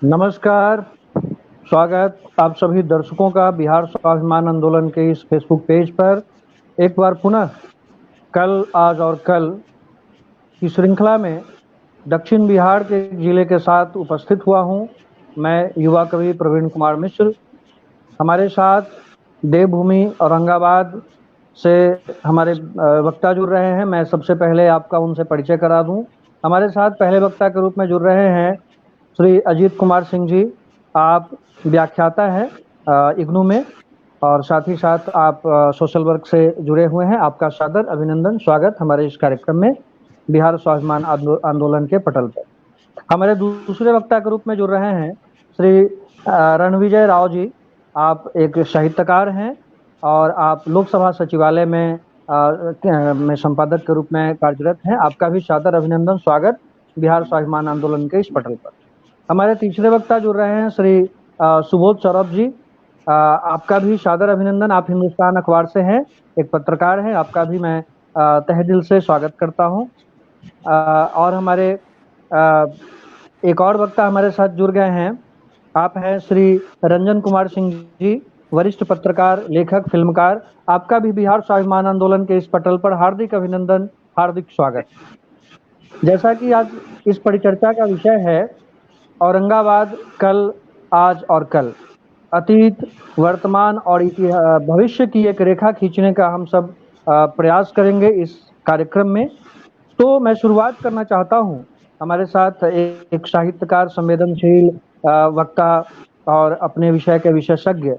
नमस्कार, स्वागत आप सभी दर्शकों का बिहार स्वाभिमान आंदोलन के इस फेसबुक पेज पर। एक बार पुनः कल, आज और कल की श्रृंखला में दक्षिण बिहार के जिले के साथ उपस्थित हुआ हूं। मैं युवा कवि प्रवीण कुमार मिश्र। हमारे साथ देवभूमि औरंगाबाद से हमारे वक्ता जुड़ रहे हैं। मैं सबसे पहले आपका उनसे परिचय करा दूं। हमारे साथ पहले वक्ता के रूप में जुड़ रहे हैं श्री अजीत कुमार सिंह जी। आप व्याख्याता हैं इग्नू में, और साथ ही साथ आप सोशल वर्क से जुड़े हुए हैं। आपका सादर अभिनंदन, स्वागत हमारे इस कार्यक्रम में बिहार स्वाभिमान आंदोलन के पटल पर। हमारे दूसरे वक्ता के रूप में जुड़ रहे हैं श्री रणविजय राव जी। आप एक साहित्यकार हैं और आप लोकसभा सचिवालय में संपादक के रूप में कार्यरत हैं। आपका भी सादर अभिनंदन, स्वागत बिहार स्वाभिमान आंदोलन के इस पटल पर। हमारे तीसरे वक्ता जुड़ रहे हैं श्री सुबोध सौरभ जी। आपका भी सादर अभिनंदन। आप हिंदुस्तान अखबार से हैं, एक पत्रकार हैं। आपका भी मैं तहे दिल से स्वागत करता हूं। और हमारे एक और वक्ता हमारे साथ जुड़ गए हैं। आप हैं श्री रंजन कुमार सिंह जी, वरिष्ठ पत्रकार, लेखक, फिल्मकार। आपका भी बिहार स्वाभिमान आंदोलन के इस पटल पर हार्दिक अभिनंदन, हार्दिक स्वागत। जैसा कि आज इस परिचर्चा का विषय है औरंगाबाद, कल, आज और कल, अतीत, वर्तमान और भविष्य की एक रेखा खींचने का हम सब प्रयास करेंगे इस कार्यक्रम में। तो मैं शुरुआत करना चाहता हूं। हमारे साथ एक साहित्यकार, संवेदनशील वक्ता और अपने विषय के विशेषज्ञ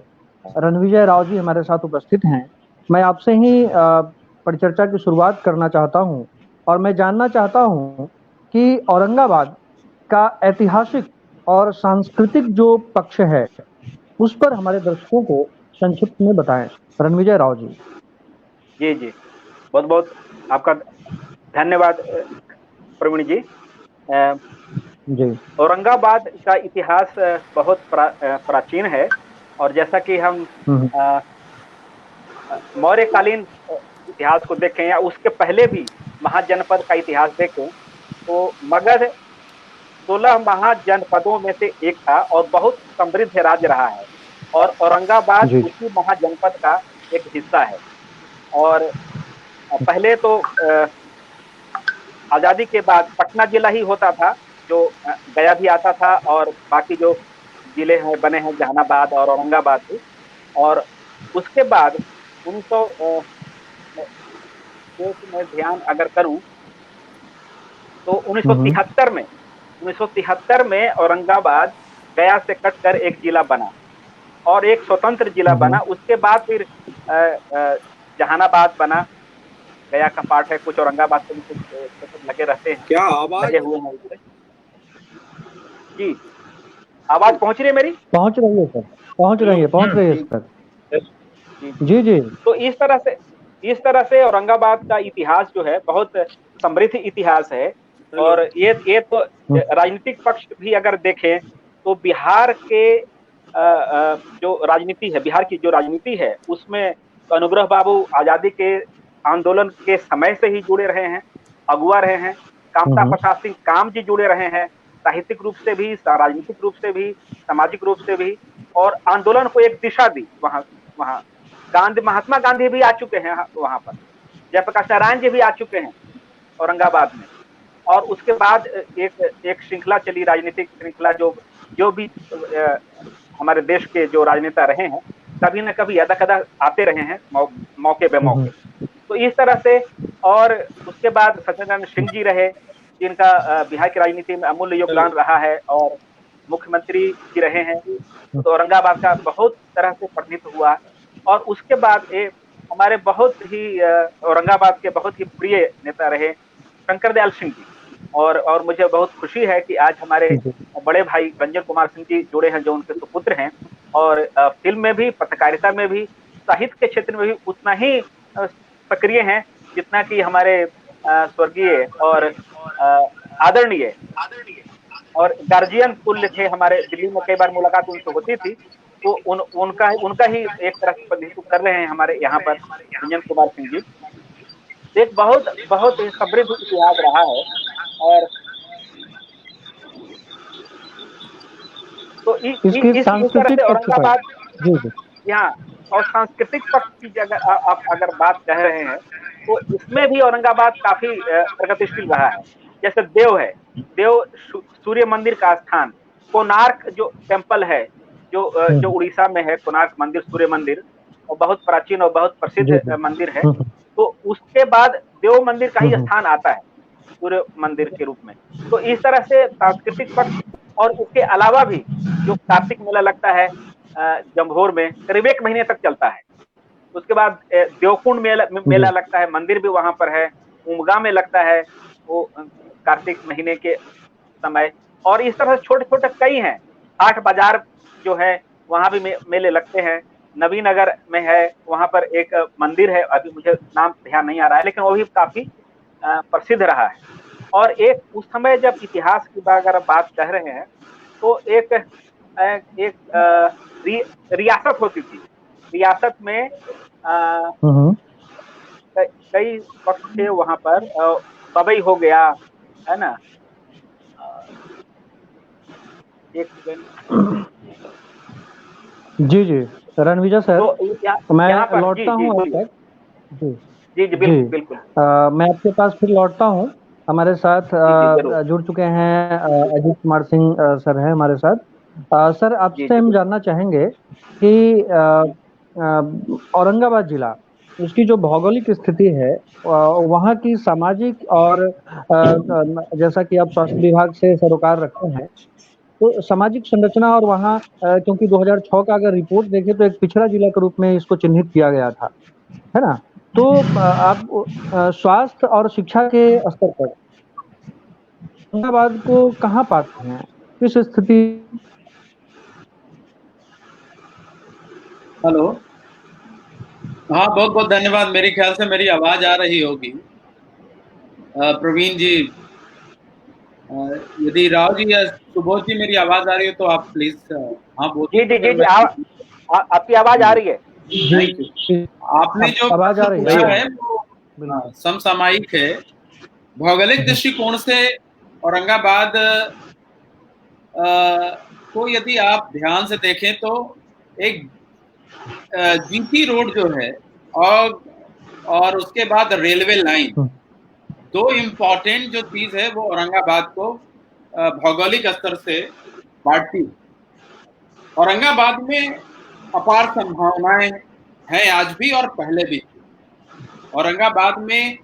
रणविजय राव जी हमारे साथ उपस्थित हैं। मैं आपसे ही परिचर्चा की शुरुआत करना चाहता हूं और मैं जानना चाहता हूं कि औरंगाबाद का ऐतिहासिक और सांस्कृतिक जो पक्ष है उस पर हमारे दर्शकों को संक्षिप्त में बताएं। रणविजय राव जी। जी जी, बहुत बहुत आपका धन्यवाद प्रवीण जी। जी। औरंगाबाद का इतिहास बहुत प्राचीन है, और जैसा कि हम हम्म। मौर्यकालीन इतिहास को देखें या उसके पहले भी महाजनपद का इतिहास देखें तो मगध 16 महाजनपदों में से एक था और बहुत समृद्ध राज्य रहा है, और औरंगाबाद जी। उसी महाजनपद का एक हिस्सा है। और पहले तो आजादी के बाद पटना जिला ही होता था, जो गया भी आता था, और बाकी जो जिले हैं बने हैं जहानाबाद और औरंगाबाद भी। और उसके बाद 1900 में ध्यान अगर करूं तो हम्म। 1973 में औरंगाबाद गया से कटकर एक जिला बना और एक स्वतंत्र जिला बना। उसके बाद फिर जहानाबाद बना। गया का पार्ट है, कुछ औरंगाबाद से भी कुछ लगे रहते हैं, क्या आवाज लगे हुए हैं इसमें। जी, आवाज पहुंच रही है मेरी? पहुंच रही है सर, पहुंच रही है, पहुंच रही है सर। जी जी जी। तो इस तरह से औरंगाबाद का इतिहास जो है बहुत समृद्ध इतिहास है। और ये तो राजनीतिक पक्ष भी अगर देखें तो बिहार के जो राजनीति है, बिहार की जो राजनीति है उसमें अनुग्रह बाबू आजादी के आंदोलन के समय से ही जुड़े रहे हैं, अगुआ रहे हैं। कामता प्रसाद सिंह काम जी जुड़े रहे हैं, साहित्यिक रूप से भी, राजनीतिक रूप से भी, सामाजिक रूप से भी, और आंदोलन को एक दिशा दी। वहां वहां महात्मा गांधी भी आ चुके हैं वहां पर, जयप्रकाश नारायण जी भी आ चुके हैं औरंगाबाद में। और उसके बाद एक श्रृंखला चली, राजनीतिक श्रृंखला, जो भी हमारे देश के जो राजनेता रहे हैं कभी न कभी यदा कदा आते रहे हैं, मौके बे मौके। तो इस तरह से। और उसके बाद सत्यनारायण सिंह जी रहे, जिनका बिहार की राजनीति में अमूल्य योगदान रहा है और मुख्यमंत्री भी रहे हैं। तो औरंगाबाद का बहुत तरह से प्रतिनिधित्व हुआ। और उसके बाद हमारे बहुत ही औरंगाबाद के बहुत ही प्रिय नेता रहे शंकर दयाल सिंह जी। और मुझे बहुत खुशी है कि आज हमारे बड़े भाई रंजन कुमार सिंह जी जुड़े हैं, जो उनके सुपुत्र हैं। और फिल्म में भी, पत्रकारिता में भी, साहित्य के क्षेत्र में भी उतना ही सक्रिय हैं जितना कि हमारे स्वर्गीय और आदरणीय और गार्जियन तुल्य थे। हमारे दिल्ली में कई बार मुलाकात उनसे होती थी, तो उनका ही एक तरह से प्रतिनिधित्व कर रहे हैं हमारे यहाँ पर रंजन कुमार सिंह जी। एक बहुत बहुत समृद्ध इतिहास रहा है। और इसकी इस तरह सांस्कृतिक से पक्ष पर। औरंगाबाद, जी जी यहाँ और सांस्कृतिक पक्ष की अगर आप अगर बात कह रहे हैं तो इसमें भी औरंगाबाद काफी प्रगतिशील रहा है। जैसे देव है, देव सूर्य मंदिर का स्थान, कोणार्क जो टेम्पल है, जो उड़ीसा में है, कोणार्क मंदिर, सूर्य मंदिर, और बहुत प्राचीन और बहुत जी प्रसिद्ध जी मंदिर है। तो उसके बाद देव मंदिर का ही हम्म, स्थान आता है सूर्य मंदिर के रूप में। तो इस तरह से सांस्कृतिक पक्ष, और उसके अलावा भी जो कार्तिक मेला लगता है जम्भोर में, करीब 1 महीने तक चलता है। उसके बाद देवकुंड मेला जी लगता है, मंदिर भी वहां पर है। उमगा में लगता है वो कार्तिक महीने के समय। और इस तरह से छोटे छोटे कई हैं। हाट बाजार जो है वहां भी मेले लगते हैं। नवीनगर में है, वहां पर एक मंदिर है, अभी मुझे नाम ध्यान नहीं आ रहा है, लेकिन वो भी काफी प्रसिद्ध रहा है। और एक उस समय जब इतिहास की अगर बात कह रहे हैं तो एक रियासत होती थी। रियासत में हम्म, कई पक्ष थे वहां पर। बबई हो गया, है ना। अ, एक सेकेंड। जी जी रणविजय सर, तो यहाँ मैं पर जी लौटता जी हूँ जी अब तक। जी जी जी, जी बिल्कुल बिल्कुल। मैं आपके पास फिर लौटता हूँ। हमारे साथ जी जी जरूर। जुड़ चुके हैं अजीत कुमार सिंह सर हैं हमारे साथ। सर, जी आपसे जी हम बिल्कुल। जानना चाहेंगे कि औरंगाबाद जिला, उसकी जो भौगोलिक स्थिति है, वहाँ की सामाजिक और जैसा कि आप स्वास्थ्य विभाग से सरोकार रखते हैं, तो सामाजिक संरचना और वहाँ क्योंकि 2006 का अगर रिपोर्ट देखें तो एक पिछड़ा जिला के रूप में इसको चिन्हित किया गया था, है ना। तो आप स्वास्थ्य और शिक्षा के स्तर पर औरंगाबाद को कहाँ पाते हैं, किस स्थिति। हेलो। हाँ, बहुत बहुत धन्यवाद। मेरे ख्याल से मेरी आवाज आ रही होगी। प्रवीण जी, यदि राव जी या सुबोध जी मेरी आवाज आ रही हो तो आप प्लीज हाँ बोलिए, जी तो जी जी फिर जी, मैं। आपकी आवाज आ जी, रही है। जी थैंक यू। जी, आपने अब जो आवाज आ प्रश्न रही है, पूछा हाँ है वो बिल्कुल। समसामयिक है। भौगोलिक हम्म, दृष्टिकोण से औरंगाबाद को यदि आप ध्यान से देखें तो एक जीटी रोड जो है, और और उसके बाद रेलवे लाइन, हम्म, दो इम्पोर्टेंट जो चीज है वो औरंगाबाद को भौगोलिक स्तर से बांटती है। औरंगाबाद में अपार संभावनाएं हैं आज भी और पहले भी थी। औरंगाबाद में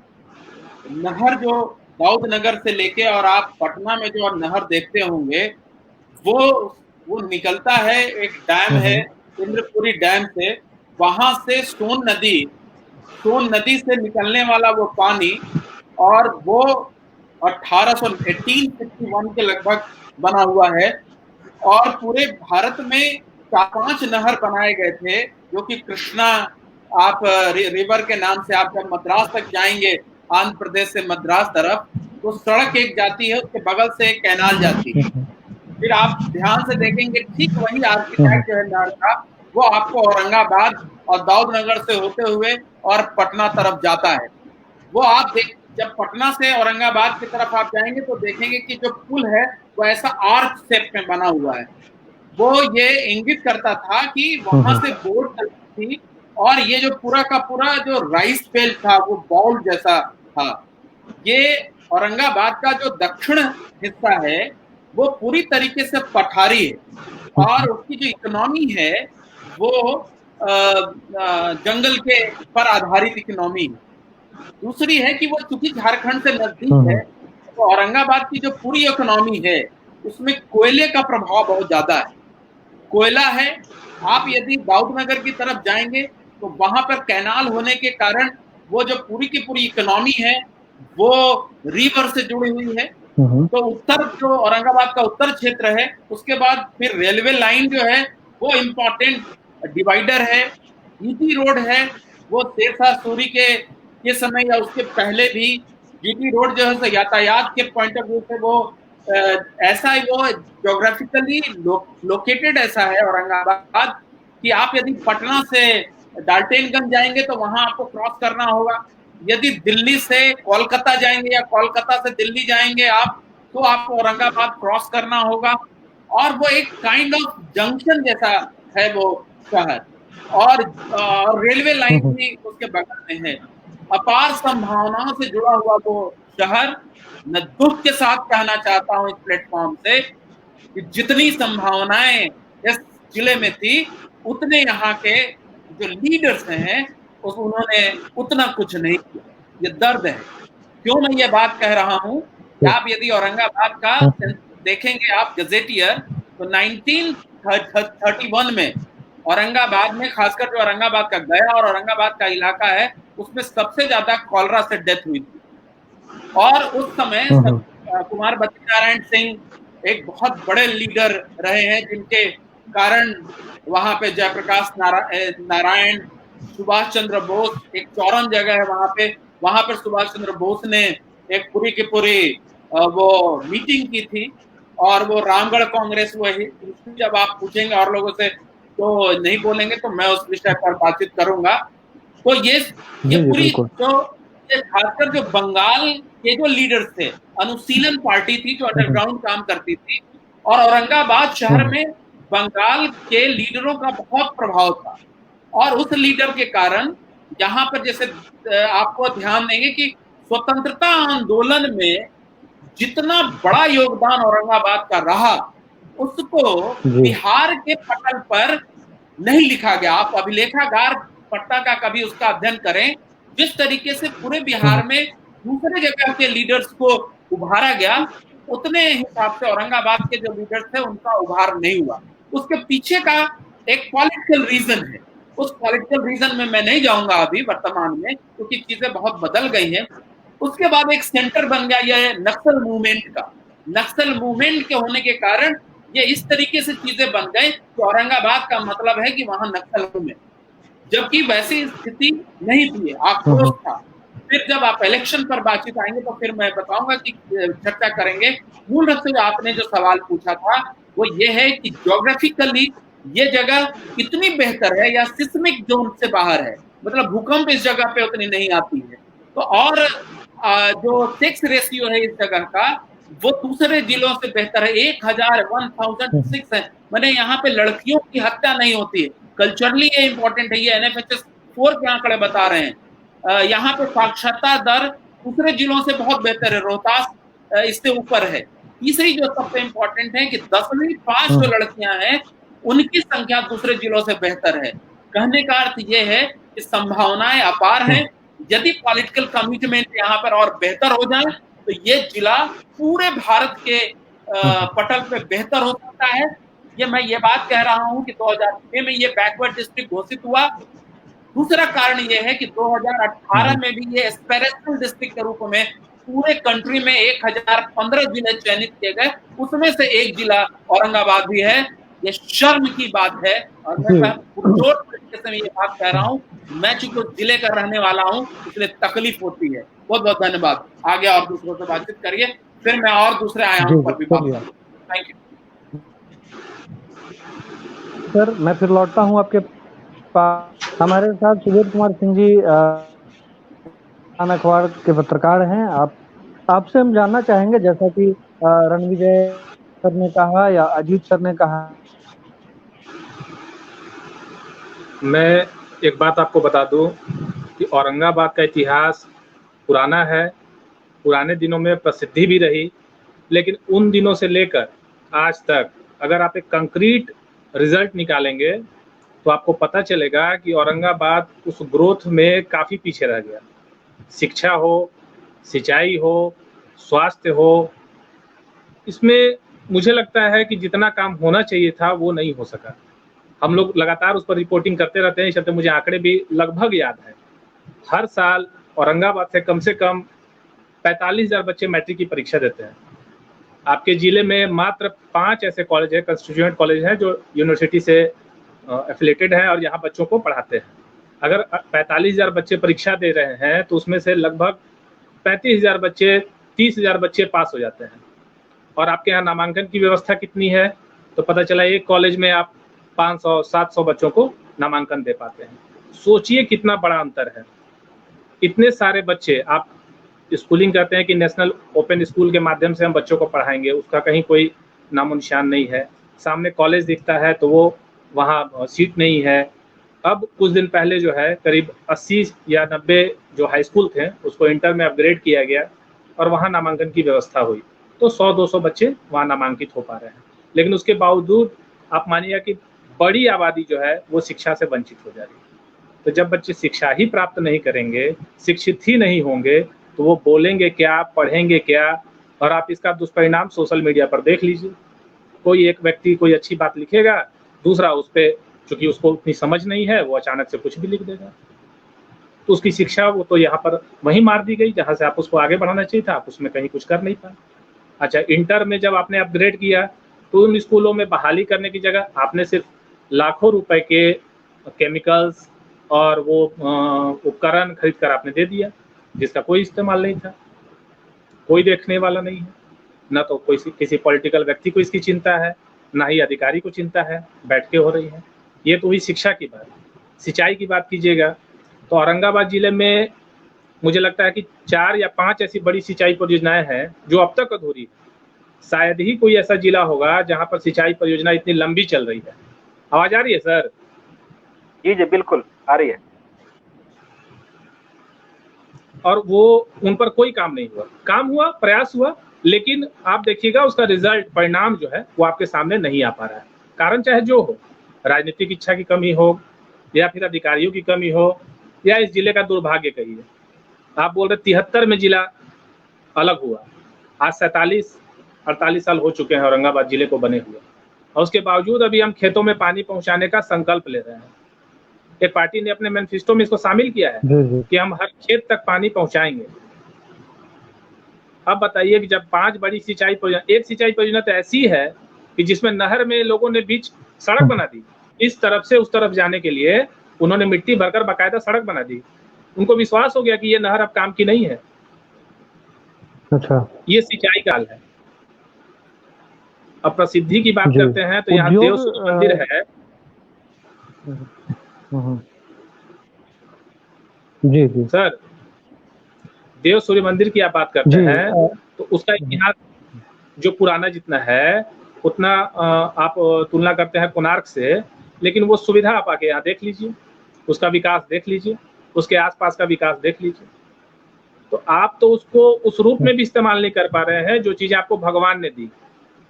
नहर जो दाऊद नगर से लेके और आप पटना में जो नहर देखते होंगे, वो वो निकलता है, एक डैम है हम्म, इंद्रपुरी डैम से। वहां से सोन नदी से निकलने वाला वो पानी, और वो 1861 के लगभग बना हुआ है। और पूरे भारत में 4-5 नहर बनाए गए थे, जो कि कृष्णा, आप रिवर के नाम से आप जब मद्रास तक जाएंगे, आंध्र प्रदेश से मद्रास तरफ, तो सड़क एक जाती है, उसके बगल से एक कैनाल जाती है। हम्म, फिर आप ध्यान से देखेंगे ठीक वही हम्म, आर्किटेक्ट जो है नहर का, वो आपको औरंगाबाद और दाऊद नगर से होते हुए और पटना तरफ जाता है। वो आप देख, जब पटना से औरंगाबाद की तरफ आप जाएंगे तो देखेंगे कि जो पुल है वो ऐसा आर्क शेप में बना हुआ है। वो ये इंगित करता था कि वहां हम्म, से बोट चलती थी, और ये जो पूरा का पूरा जो राइस बेल्ट था वो बाउल जैसा था। ये औरंगाबाद का जो दक्षिण हिस्सा है वो पूरी तरीके से पठारी है, और उसकी जो इकोनॉमी है वो जंगल के पर आधारित इकोनॉमी है। दूसरी है कि वो चूंकि झारखंड से नजदीक है, हम्म, तो औरंगाबाद की जो पूरी इकोनॉमी है उसमें कोयले का प्रभाव बहुत ज्यादा है। कोयला है। आप यदि दाऊद नगर की तरफ जाएंगे तो वहां पर कैनाल होने के कारण वो जो पूरी की पूरी इकोनॉमी है वो रिवर से जुड़ी हुई है। हम्म, तो उत्तर जो औरंगाबाद का उत्तर क्षेत्र है, उसके बाद फिर रेलवे लाइन जो है वो इम्पोर्टेंट डिवाइडर है। जीटी रोड है, वो शेरशाह सूरी के समय या उसके पहले भी जीटी रोड जो है यातायात के पॉइंट ऑफ व्यू से वो ऐसा ही, वो ज्योग्राफिकली लोकेटेड ऐसा है औरंगाबाद, कि आप यदि पटना से डाल्टनगंज जाएंगे तो वहां आपको क्रॉस करना होगा। यदि दिल्ली से कोलकाता जाएंगे या कोलकाता से दिल्ली जाएंगे आप, तो आपको औरंगाबाद क्रॉस करना होगा। और वो एक काइंड ऑफ जंक्शन जैसा है वो शहर, और रेलवे लाइन भी उसके बगल में है। अपार संभावनाओं से जुड़ा हुआ वो शहर, मैं दुख के साथ कहना चाहता हूँ इस प्लेटफॉर्म से कि जितनी संभावनाएं इस जिले में थी, उतने यहाँ के जो लीडर्स हैं उन्होंने उतना कुछ नहीं किया। ये दर्द है। क्यों मैं ये बात कह रहा हूँ? आप यदि औरंगाबाद का देखेंगे आप गजेटियर, तो 1931 में औरंगाबाद में, खासकर जो औरंगाबाद का गया और औरंगाबाद का इलाका है, उसमें सबसे ज्यादा कॉलरा से डेथ हुई थी। और उस समय कुमार बद्री नारायण सिंह एक बहुत बड़े लीडर रहे हैं, जिनके कारण वहां पे जयप्रकाश नारायण, सुभाष चंद्र बोस, एक चौरन जगह है वहां पर सुभाष चंद्र बोस ने एक पूरी की पूरी वो मीटिंग की थी, और वो रामगढ़ कांग्रेस हुआ ही। जब आप पूछेंगे और लोगों से तो नहीं बोलेंगे, तो मैं उस विषय पर बातचीत करूंगा। तो ये पूरी जो खासकर जो बंगाल के जो लीडर्स थे, अनुशीलन पार्टी थी जो अंडरग्राउंड काम करती थी, और औरंगाबाद शहर में बंगाल के लीडरों का बहुत प्रभाव था। और उस लीडर के कारण यहाँ पर, जैसे आपको ध्यान देंगे कि स्वतंत्रता आंदोलन में जितना बड़ा योगदान औरंगाबाद का रहा, उसको बिहार के पटल पर नहीं लिखा गया। आप अभिलेखागार पट्टा का कभी उसका अध्ययन करें, जिस तरीके से पूरे बिहार में दूसरे जगह के लीडर्स को उभारा गया, उतने हिसाब से औरंगाबाद के जो लीडर्स थे उनका उभार नहीं हुआ। उसके पीछे का एक पॉलिटिकल रीजन है। उस पॉलिटिकल रीजन में मैं नहीं जाऊंगा अभी वर्तमान में, क्योंकि चीजें बहुत बदल गई हैं। उसके बाद एक सेंटर बन गया यह नक्सल मूवमेंट का। नक्सल मूवमेंट के होने के कारण ये इस तरीके से चीजें बन गई कि औरंगाबाद का मतलब है कि वहां नक्सल मूवमेंट, जबकि वैसी स्थिति नहीं थी, आक्रोश था। फिर जब आप इलेक्शन पर बातचीत आएंगे तो फिर मैं बताऊंगा कि चर्चा करेंगे। मूल रूप से आपने जो सवाल पूछा था वो ये है कि ज्योग्राफिकली ये जगह कितनी बेहतर है या सिस्मिक जोन से बाहर है, मतलब भूकंप इस जगह पे उतनी नहीं आती है। तो और जो सेक्स रेशियो है इस जगह का, वो दूसरे जिलों से बेहतर है। 1006 है, मैंने यहाँ पे लड़कियों की हत्या नहीं होती है। कल्चरली ये इंपॉर्टेंट है, ये NFHS 4 के आंकड़े बता रहे हैं। यहाँ पे साक्षरता दर दूसरे जिलों से बहुत बेहतर है, रोहतास इससे ऊपर है। तीसरी जो सबसे इंपॉर्टेंट है कि 10वीं पास जो लड़कियां हैं उनकी संख्या दूसरे जिलों से बेहतर है। कहने का अर्थ ये है कि संभावनाएं अपार हैं। यदि पॉलिटिकल कमिटमेंट यहाँ पर और बेहतर हो जाए तो ये जिला पूरे भारत के पटल पे बेहतर हो सकता है। मैं ये बात कह रहा हूँ कि 2006 में ये बैकवर्ड डिस्ट्रिक्ट घोषित हुआ। दूसरा कारण ये है कि 2018 में भी ये एस्पिरेशनल डिस्ट्रिक्ट के रूप में पूरे कंट्री में 1015 जिले चयनित किए गए, उसमें से एक जिला औरंगाबाद भी है। ये शर्म की बात है, और मैं पुरजोर तरीके से ये बात कह रहा हूँ। मैं चूंकि उस जिले का रहने वाला हूँ, इसलिए तकलीफ होती है। बहुत बहुत धन्यवाद। आगे और दूसरों से बातचीत करिए, फिर मैं और दूसरे आयाम पर भी बात करूँगा। Thank you sir. मैं फिर लौटता हूँ आपके पास। हमारे साथ सुबोध कुमार सिंह जी अखबार के पत्रकार हैं। आपसे हम जानना चाहेंगे, जैसा कि रणविजय सर ने कहा या अजीत सर ने कहा, मैं एक बात आपको बता दूं कि औरंगाबाद का इतिहास पुराना है, पुराने दिनों में प्रसिद्धि भी रही, लेकिन उन दिनों से लेकर आज तक अगर आप एक कंक्रीट रिजल्ट निकालेंगे तो आपको पता चलेगा कि औरंगाबाद उस ग्रोथ में काफ़ी पीछे रह गया। शिक्षा हो, सिंचाई हो, स्वास्थ्य हो, इसमें मुझे लगता है कि जितना काम होना चाहिए था वो नहीं हो सका। हम लोग लगातार उस पर रिपोर्टिंग करते रहते हैं, इसलिए मुझे आंकड़े भी लगभग याद है। हर साल औरंगाबाद से कम 45,000 बच्चे मैट्रिक की परीक्षा देते हैं। आपके ज़िले में मात्र 5 ऐसे कॉलेज हैं, कंस्टिट्यूएंट कॉलेज हैं, जो यूनिवर्सिटी से एफिलेटेड हैं और यहाँ बच्चों को पढ़ाते हैं। अगर 45,000 बच्चे परीक्षा दे रहे हैं तो उसमें से लगभग 35,000 बच्चे, 30,000 बच्चे पास हो जाते हैं। और आपके यहाँ नामांकन की व्यवस्था कितनी है तो पता चला एक कॉलेज में आप 500-700 बच्चों को नामांकन दे पाते हैं। सोचिए कितना बड़ा अंतर है। इतने सारे बच्चे, आप स्कूलिंग कहते हैं कि नेशनल ओपन स्कूल के माध्यम से हम बच्चों को पढ़ाएंगे, उसका कहीं कोई नामो निशान नहीं है, सामने कॉलेज दिखता है तो वो वहाँ सीट नहीं है। अब कुछ दिन पहले जो है करीब 80 या 90 जो हाई स्कूल थे उसको इंटर में अपग्रेड किया गया और वहाँ नामांकन की व्यवस्था हुई, तो 100-200 बच्चे वहाँ नामांकित हो पा रहे हैं। लेकिन उसके बावजूद आप मानिए कि बड़ी आबादी जो है वो शिक्षा से वंचित हो जा रही है। तो जब बच्चे शिक्षा ही प्राप्त नहीं करेंगे, शिक्षित ही नहीं होंगे, तो वो बोलेंगे क्या, पढ़ेंगे क्या? और आप इसका दुष्परिणाम सोशल मीडिया पर देख लीजिए। कोई एक व्यक्ति कोई अच्छी बात लिखेगा, दूसरा उस पे चूंकि उसको उतनी समझ नहीं है वो अचानक से कुछ भी लिख देगा, तो उसकी शिक्षा वो तो यहाँ पर वहीं मार दी गई जहाँ से आप उसको आगे बढ़ाना चाहिए था, आप उसमें कहीं कुछ कर नहीं पाए। अच्छा, इंटर में जब आपने अपग्रेड किया तो उन स्कूलों में बहाली करने की जगह आपने सिर्फ लाखों रुपए के केमिकल्स और वो उपकरण खरीद कर आपने दे दिया, जिसका कोई इस्तेमाल नहीं था, कोई देखने वाला नहीं है, ना तो कोई किसी पॉलिटिकल व्यक्ति को इसकी चिंता है, ना ही अधिकारी को चिंता है, बैठ के हो रही है। ये तो हुई शिक्षा की बात। सिंचाई की बात कीजिएगा तो औरंगाबाद जिले में मुझे लगता है कि 4 या 5 ऐसी बड़ी सिंचाई परियोजनाएं हैं जो अब तक अधूरी है। शायद ही कोई ऐसा जिला होगा जहां पर सिंचाई परियोजना इतनी लंबी चल रही है। आवाज आ रही है सर? जी जी बिल्कुल आ रही है। और वो उन पर कोई काम नहीं हुआ, काम हुआ, प्रयास हुआ, लेकिन आप देखिएगा उसका रिजल्ट, परिणाम जो है वो आपके सामने नहीं आ पा रहा है। कारण चाहे जो हो, राजनीतिक इच्छा की कमी हो या फिर अधिकारियों की कमी हो या इस जिले का दुर्भाग्य कहिए। आप बोल रहे 73 में जिला अलग हुआ, आज 47-48 साल हो चुके हैं औरंगाबाद जिले को बने हुए, और उसके बावजूद अभी हम खेतों में पानी पहुंचाने का संकल्प ले रहे हैं। एक पार्टी ने अपने मैनिफेस्टो में इसको शामिल किया है कि हम हर खेत तक पानी पहुंचाएंगे। अब बताइए कि जब 5 बड़ी सिंचाई परियोजना, एक सिंचाई परियोजना तो ऐसी है कि जिसमें नहर में लोगों ने बीच सड़क बना दी, इस तरफ से उस तरफ जाने के लिए उन्होंने मिट्टी भरकर बाकायदा सड़क बना दी। उनको विश्वास हो गया कि ये नहर अब काम की नहीं है। अच्छा, ये सिंचाई का हाल है। अब प्रसिद्धि की बात करते हैं तो यहाँ देव सूर्य मंदिर है। जी जी सर, देव सूर्य मंदिर की आप बात करते हैं तो उसका इतिहास जो पुराना जितना है उतना आप तुलना करते हैं कोणार्क से, लेकिन वो सुविधा आप आके यहाँ देख लीजिए, उसका विकास देख लीजिए, उसके आसपास का विकास देख लीजिए। तो आप तो उसको उस रूप में भी इस्तेमाल नहीं कर पा रहे हैं जो चीजें आपको भगवान ने दी।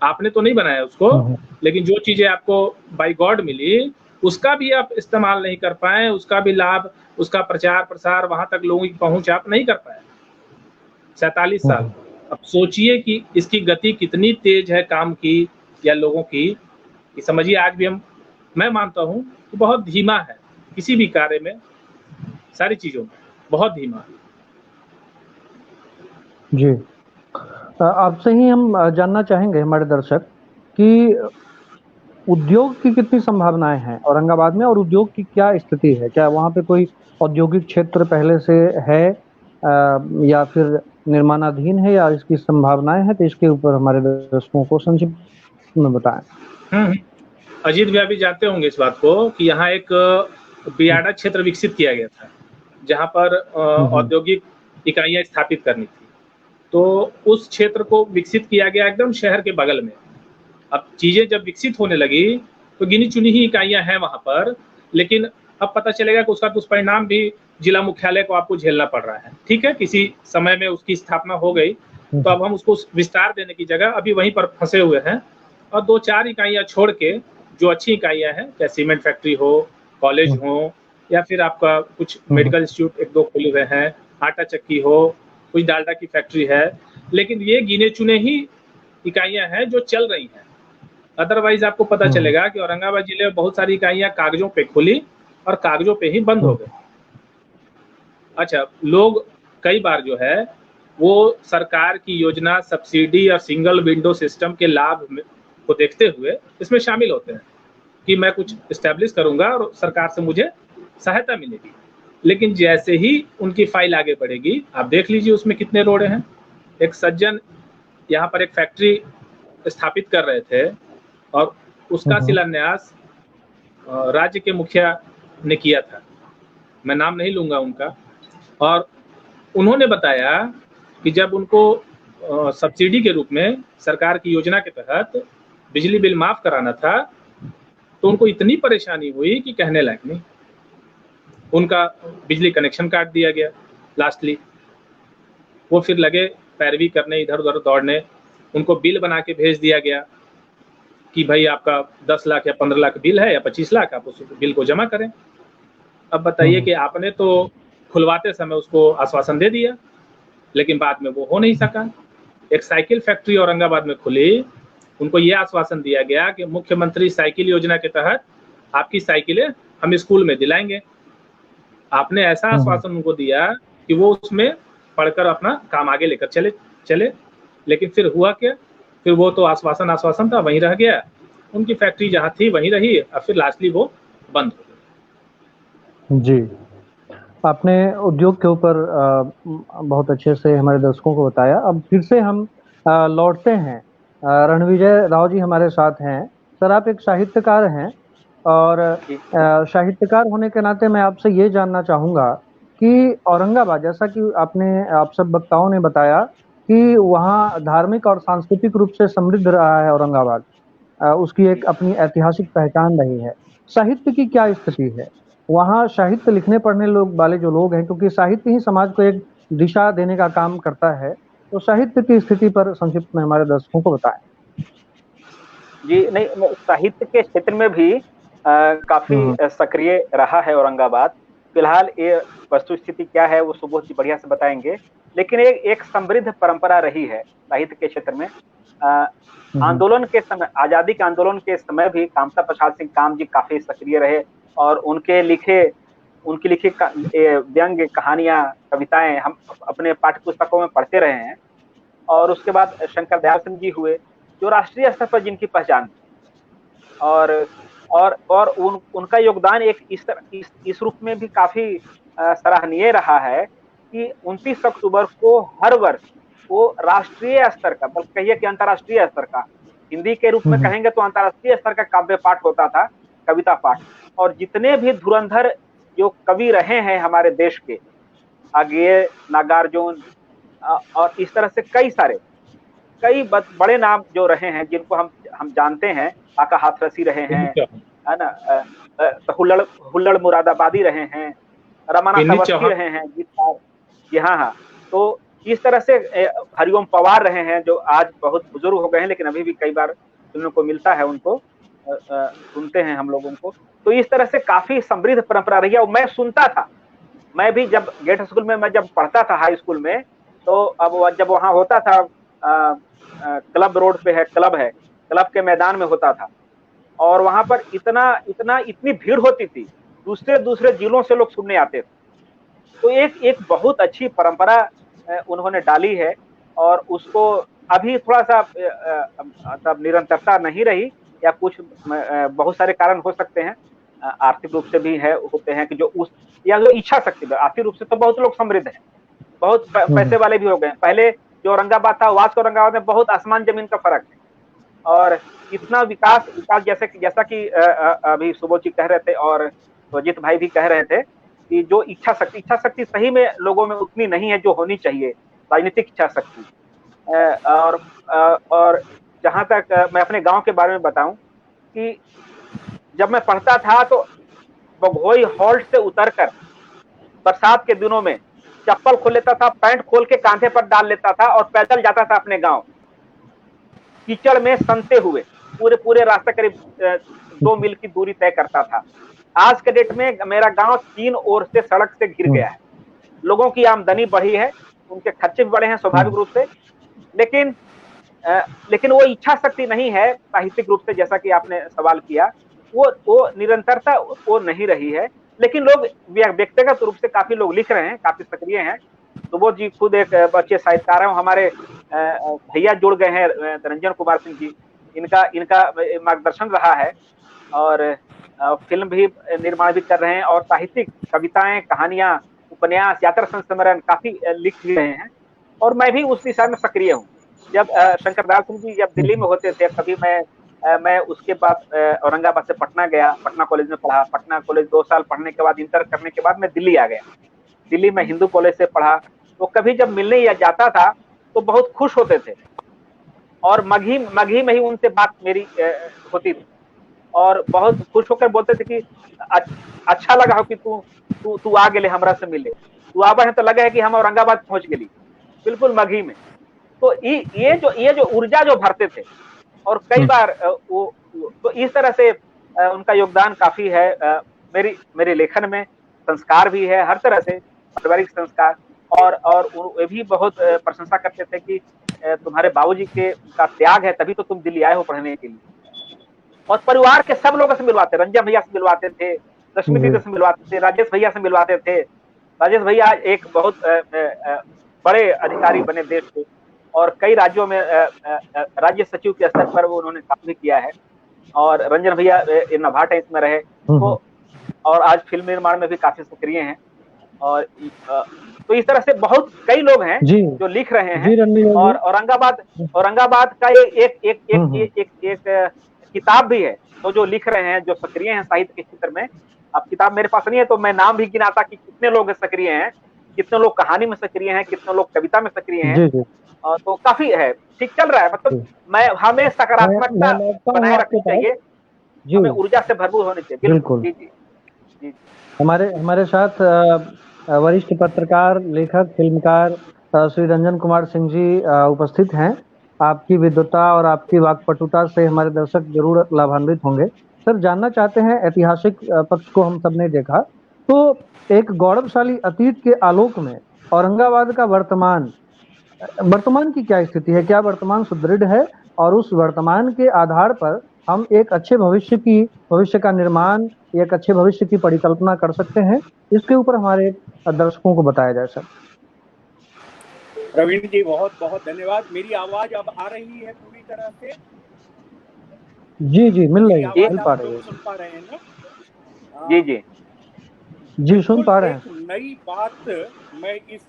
आपने तो नहीं बनाया उसको, लेकिन जो चीजें आपको बाय गॉड मिली उसका भी आप इस्तेमाल नहीं कर पाए, उसका भी लाभ, उसका प्रचार प्रसार, वहां तक लोगों की पहुंच आप नहीं कर पाए। 47 साल। अब सोचिए कि इसकी गति कितनी तेज है काम की या लोगों की, कि समझिए आज भी मैं मानता हूं कि बहुत धीमा है किसी भी कार्य में, सारी चीजों में बहुत धीमा है। जी, आपसे ही हम जानना चाहेंगे हमारे दर्शक कि उद्योग की कितनी संभावनाएं हैं औरंगाबाद में और उद्योग की क्या स्थिति है? क्या वहाँ पे कोई औद्योगिक क्षेत्र पहले से है या फिर निर्माणाधीन है या इसकी संभावनाएं हैं? तो इसके ऊपर हमारे दर्शकों को संक्षिप्त में बताएं। अजीत भैया भी जानते होंगे इस बात को कि यहाँ एक बियाडा क्षेत्र विकसित किया गया था जहाँ पर औद्योगिक इकाइयां स्थापित करनी थी। तो उस क्षेत्र को विकसित किया गया एकदम शहर के बगल में। अब चीजें जब विकसित होने लगी तो गिनी चुनी ही इकाइयां हैं वहां पर, लेकिन अब पता चलेगा कि उसका दुष्परिणाम भी जिला मुख्यालय को आपको झेलना पड़ रहा है। ठीक है, किसी समय में उसकी स्थापना हो गई तो अब हम उसको विस्तार देने की जगह अभी वहीं पर फंसे हुए हैं, और 2-4 इकाइयां छोड़ के जो अच्छी इकाइयां हैं, चाहे सीमेंट फैक्ट्री हो, कॉलेज हो, या फिर आपका कुछ मेडिकल इंस्टीट्यूट 1-2 खुले हुए हैं, आटा चक्की हो, कुछ डालडा की फैक्ट्री है, लेकिन ये गिने चुने ही इकाइयां हैं जो चल रही हैं। अदरवाइज आपको पता चलेगा कि औरंगाबाद जिले में बहुत सारी इकाइयां कागजों पे खुली और कागजों पे ही बंद हो गई। अच्छा, लोग कई बार जो है वो सरकार की योजना, सब्सिडी और सिंगल विंडो सिस्टम के लाभ को देखते हुए इसमें शामिल होते हैं कि मैं कुछ इस्टेब्लिश करूंगा और सरकार से मुझे सहायता मिलेगी। लेकिन जैसे ही उनकी फाइल आगे बढ़ेगी, आप देख लीजिए उसमें कितने रोड़े हैं। एक सज्जन यहाँ पर एक फैक्ट्री स्थापित कर रहे थे और उसका शिलान्यास राज्य के मुखिया ने किया था, मैं नाम नहीं लूंगा उनका, और उन्होंने बताया कि जब उनको सब्सिडी के रूप में सरकार की योजना के तहत बिजली बिल माफ कराना था, तो उनको इतनी परेशानी हुई कि कहने लायक नहीं। उनका बिजली कनेक्शन काट दिया गया लास्टली। वो फिर लगे पैरवी करने, इधर उधर दौड़ने। उनको बिल बना के भेज दिया गया कि भाई आपका 10 लाख या 15 लाख बिल है या 25 लाख, आप उस बिल को जमा करें। अब बताइए कि आपने तो खुलवाते समय उसको आश्वासन दे दिया, लेकिन बाद में वो हो नहीं सका। एक साइकिल फैक्ट्री औरंगाबाद में खुली, उनको ये आश्वासन दिया गया कि मुख्यमंत्री साइकिल योजना के तहत आपकी साइकिलें हम स्कूल में दिलाएंगे। आपने ऐसा आश्वासन उनको दिया कि वो उसमें पढ़कर अपना काम आगे लेकर चले, लेकिन फिर हुआ क्या? फिर वो तो आश्वासन था, वहीं रह गया। उनकी फैक्ट्री जहाँ थी वहीं रही, और फिर लास्टली वो बंद हो गई। जी, आपने उद्योग के ऊपर बहुत अच्छे से हमारे दर्शकों को बताया। अब फिर से हम लौटते हैं। रणविजय राव जी हमारे साथ हैं। सर, आप एक साहित्यकार हैं और साहित्यकार होने के नाते मैं आपसे ये जानना चाहूँगा कि औरंगाबाद, जैसा कि आप सब वक्ताओं ने बताया कि वहाँ धार्मिक और सांस्कृतिक रूप से समृद्ध रहा है औरंगाबाद। उसकी एक अपनी ऐतिहासिक पहचान रही है। साहित्य की क्या स्थिति है? वहाँ साहित्य लिखने पढ़ने वाले जो लोग हैं, क्योंकि साहित्य ही समाज को एक दिशा देने का काम करता है, तो साहित्य की स्थिति पर संक्षिप्त में हमारे दर्शकों को बताएं। जी नहीं, साहित्य के क्षेत्र में भी काफी सक्रिय रहा है औरंगाबाद। फिलहाल ये वस्तु स्थिति क्या है वो सुबोध जी बढ़िया से बताएंगे, लेकिन एक समृद्ध परंपरा रही है साहित्य के क्षेत्र में। आंदोलन के समय, आजादी के आंदोलन के समय भी कामता प्रसाद सिंह काम जी काफी सक्रिय रहे और उनकी लिखी व्यंग्य कहानियां, कविताएं हम अपने पाठ्य पुस्तकों में पढ़ते रहे हैं। और उसके बाद शंकर दयाल सिंह जी हुए, जो राष्ट्रीय स्तर पर जिनकी पहचान थी। और उनका योगदान इस रूप में भी काफी सराहनीय रहा है कि 29 अक्टूबर को हर वर्ष वो राष्ट्रीय स्तर का, बल्कि कहिए कि अंतर्राष्ट्रीय स्तर का, हिंदी के रूप में कहेंगे तो अंतर्राष्ट्रीय स्तर का काव्य पाठ होता था, कविता पाठ। और जितने भी धुरंधर जो कवि रहे हैं हमारे देश के, आगे नागार्जुन और इस तरह से कई बड़े नाम जो रहे हैं, जिनको हम जानते हैं, आका हाथरसी रहे हैं, है ना, हुल्लड़ मुरादाबादी रहे हैं, रमाना सावस्ती रहे हैं, गीतकार। जी हाँ। तो इस तरह से हरिओम पवार रहे हैं, जो आज बहुत बुजुर्ग हो गए हैं, लेकिन अभी भी कई बार सुनने को मिलता है उनको, सुनते हैं हम लोग उनको। तो इस तरह से काफी समृद्ध परंपरा रही है। और मैं सुनता था, मैं भी जब गेट स्कूल में मैं जब पढ़ता था हाई स्कूल में, तो अब जब वहाँ होता था क्लब रोड पे है, क्लब के मैदान में होता था, और वहां पर इतनी भीड़ होती थी, दूसरे जिलों से लोग सुनने आते थे। तो एक बहुत अच्छी परंपरा उन्होंने डाली है, और उसको अभी थोड़ा सा मतलब निरंतरता नहीं रही, या कुछ बहुत सारे कारण हो सकते हैं, आर्थिक रूप से भी होते हैं कि या जो इच्छा शक्ति, आर्थिक रूप से तो बहुत लोग समृद्ध हैं, बहुत पैसे वाले भी हो गए। पहले जो औरंगाबाद था, आज के औरंगाबाद में बहुत आसमान जमीन का फर्क है। और इतना विकास जैसा कि अभी सुबोध जी कह रहे थे और अजित भाई भी कह रहे थे कि जो इच्छा शक्ति सही में लोगों में उतनी नहीं है जो होनी चाहिए, राजनीतिक इच्छा शक्ति। और जहां तक मैं अपने गांव के बारे में बताऊं कि जब मैं पढ़ता था तो बघोई हॉल्ट से उतरकर बरसात के दिनों में चप्पल खोल लेता था, पैंट खोल के कांधे पर डाल लेता था और पैदल जाता था अपने गांव, कीचड़ में सनते हुए पूरे रास्ते करीब 2 मील की दूरी तय करता था। आज के डेट में मेरा गांव 3 ओर से सड़क से घिर गया है। लोगों की आमदनी बढ़ी है, उनके खर्चे भी बढ़े हैं स्वाभाविक रूप से, लेकिन वो इच्छा शक्ति नहीं है साहित्यिक रूप से, जैसा कि आपने सवाल किया, वो निरंतरता वो नहीं रही है। लेकिन लोग व्यक्तिगत रूप से काफी लोग लिख रहे हैं, काफी सक्रिय हैं। तो वो जी खुद एक अच्छे साहित्यकार हैं। हमारे भैया जुड़ गए हैं, रंजन कुमार सिंह जी, इनका मार्गदर्शन रहा है, और फिल्म भी निर्माण भी कर रहे हैं, और साहित्यिक कविताएं, कहानियां, उपन्यास, यात्रा संस्मरण काफी लिख रहे हैं। और मैं भी उस दिशा में सक्रिय हूँ। जब शंकर दयाल सिंह जी जब दिल्ली में होते थे, कभी मैं उसके बाद औरंगाबाद से पटना गया, पटना कॉलेज में पढ़ा। पटना कॉलेज 2 साल पढ़ने के बाद, इंटर करने के बाद मैं दिल्ली आ गया। दिल्ली में हिंदू कॉलेज से पढ़ा। तो कभी जब मिलने या जाता था तो बहुत खुश होते थे, और मगही में ही उनसे बात मेरी होती थी, और बहुत खुश होकर बोलते थे कि अच्छा लगा हो कि तू तू तू आ गेले, हमरा से मिले, तू आवा है तो लगे है कि हम औरंगाबाद पहुंच गेली, बिल्कुल मगही में। तो ये जो ऊर्जा जो भरते थे, और कई बार तो इस तरह से उनका योगदान काफी है मेरे लेखन में। संस्कार भी है हर तरह से, पारिवारिक संस्कार। और वे भी बहुत प्रशंसा करते थे कि तुम्हारे बाबूजी के का त्याग है, तभी तो तुम दिल्ली आए हो पढ़ने के लिए। और परिवार के सब लोगों से मिलवाते, रंजन भैया से मिलवाते थे, रश्मि दीदी से मिलवाते थे, राजेश भैया से मिलवाते थे। राजेश भैया एक बहुत बड़े अधिकारी बने देश के, और कई राज्यों में राज्य सचिव के स्तर पर वो उन्होंने काम भी किया है। और रंजन भैया नभा टाइम्स में रहे, तो और आज फिल्म निर्माण में भी काफी सक्रिय हैं। और तो इस तरह से बहुत कई लोग हैं जो लिख रहे हैं। और औरंगाबाद का एक किताब भी है, तो जो लिख रहे हैं, जो सक्रिय हैं साहित्य के क्षेत्र में। अब किताब मेरे पास नहीं है, तो मैं नाम भी गिनाता कि कितने लोग सक्रिय हैं, कितने लोग कहानी में सक्रिय हैं, कितने लोग कविता में सक्रिय हैं। तो काफी है, ठीक चल रहा है। मतलब हमें सकारात्मकता बनाए रखनी चाहिए, हमें ऊर्जा से भरपूर होनी चाहिए। बिल्कुल। जी जी जी। हमारे साथ वरिष्ठ पत्रकार, लेखक, फिल्मकार श्री रंजन कुमार सिंह जी उपस्थित हैं। आपकी विद्वता और आपकी वाक्पटुता से हमारे दर्शक जरूर लाभान्वित होंगे। सर, जानना चाहते हैं, ऐतिहासिक पक्ष को हम सबने देखा, तो एक गौरवशाली अतीत के आलोक में औरंगाबाद का वर्तमान की क्या स्थिति है? क्या वर्तमान सुदृढ़ है? और उस वर्तमान के आधार पर हम एक अच्छे भविष्य का निर्माण, एक अच्छे भविष्य की परिकल्पना कर सकते हैं? इसके ऊपर हमारे दर्शकों को बताया जाए सर। प्रवीण जी, बहुत बहुत धन्यवाद। मेरी आवाज अब आ रही है पूरी तरह से? जी जी, मिल रही है, सुन पा रहे हैं ना? जी जी जी, सुन पा रहे हैं। नई बात मैं इस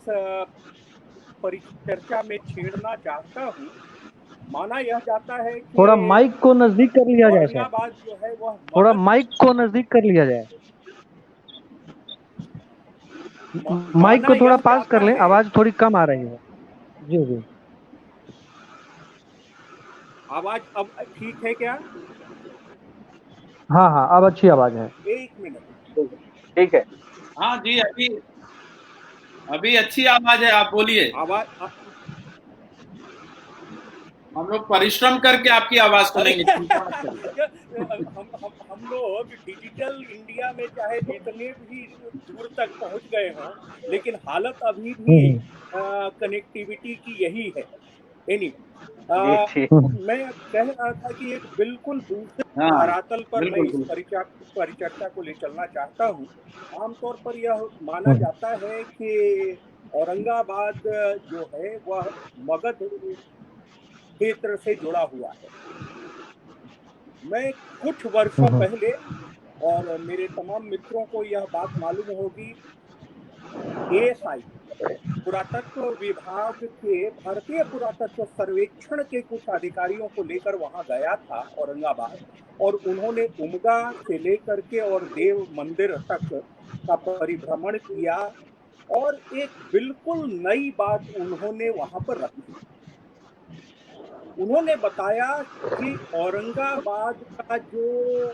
परिचर्चा में छेड़ना चाहता हूँ। माना यह जाता है कि थोड़ा माइक को नजदीक कर लिया जाए सर, औरंगाबाद जो है वह थोड़ा माइक को नजदीक कर लिया जाए, माइक को थोड़ा पास कर लें, आवाज थोड़ी कम आ रही है। जी जी, आवाज अब ठीक है क्या? हाँ हाँ, अब अच्छी आवाज है। 1 मिनट, ठीक है। हाँ जी, अभी अच्छी आवाज है, आप बोलिए। आवाज हम लोग परिश्रम करके आपकी आवाज सुनेंगे। हम लोग डिजिटल इंडिया में चाहे जितने भी दूर तक पहुंच गए हों, लेकिन हालत अभी भी कनेक्टिविटी की यही है। मैं कह रहा था कि एक बिल्कुल दूसरे धरातल पर मैं इस परिचर्चा को ले चलना चाहता हूँ। आमतौर पर यह माना जाता है कि औरंगाबाद जो है वह मगध क्षेत्र से जुड़ा हुआ है। मैं कुछ वर्षों पहले, और मेरे तमाम मित्रों को यह बात मालूम होगी, ASI पुरातत्व विभाग के भारतीय पुरातत्व सर्वेक्षण के कुछ अधिकारियों को लेकर वहां गया था औरंगाबाद, और उन्होंने उमगा से लेकर के और देव मंदिर तक का परिभ्रमण किया, और एक बिल्कुल नई बात उन्होंने वहां पर रखी। उन्होंने बताया कि औरंगाबाद का जो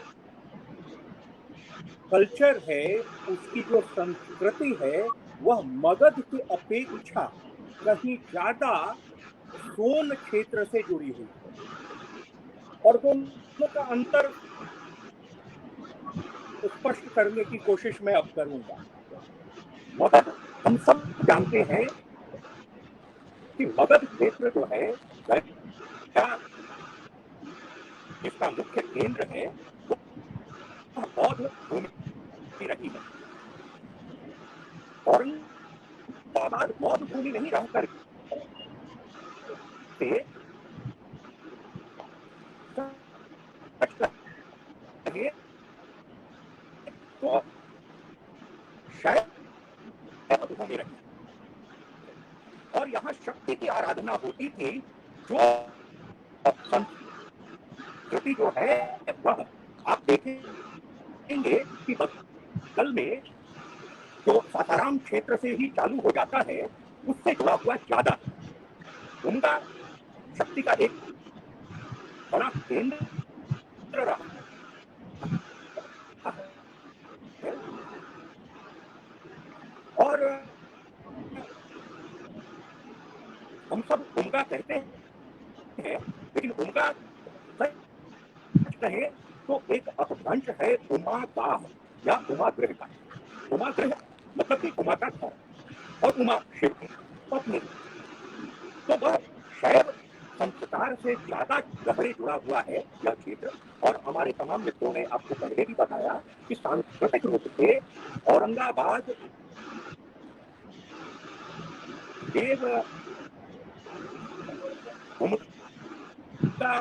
कल्चर है, उसकी जो संस्कृति है, वह मगध की अपेक्षा कहीं ज्यादा सोन क्षेत्र से जुड़ी हुई है। और दोनों का अंतर स्पष्ट करने की कोशिश मैं अब करूंगा। मगध, हम सब जानते हैं कि मगध क्षेत्र जो है जिसका मुख्य केंद्र है, बौद्ध भूमि रही है। औरंगाबाद बौद्ध भूमि नहीं रहकर तो शायद बौद्ध भूमि रही, और यहाँ शक्ति की आराधना होती थी। जो संस्कृति जो है वह आप देखेंगे कि बगल में जो सासाराम क्षेत्र से ही चालू हो जाता है, उससे जुड़ा हुआ ज्यादा है। उनका शक्ति का एक बड़ा केंद्र रहा। और हम सब उनका कहते हैं, लेकिन उनका सच कहे तो एक अपभ्रंश है उमा दाह या उमा गृह का। उमा गृह मतलब कि उमा का घर और उमा शिव की पत्नी, तो वह शैव संस्कार से ज्यादा गहरे जुड़ा हुआ है यह क्षेत्र। और हमारे तमाम मित्रों ने आपको पहले भी बताया कि सांस्कृतिक रूप से औरंगाबाद देव भूमिका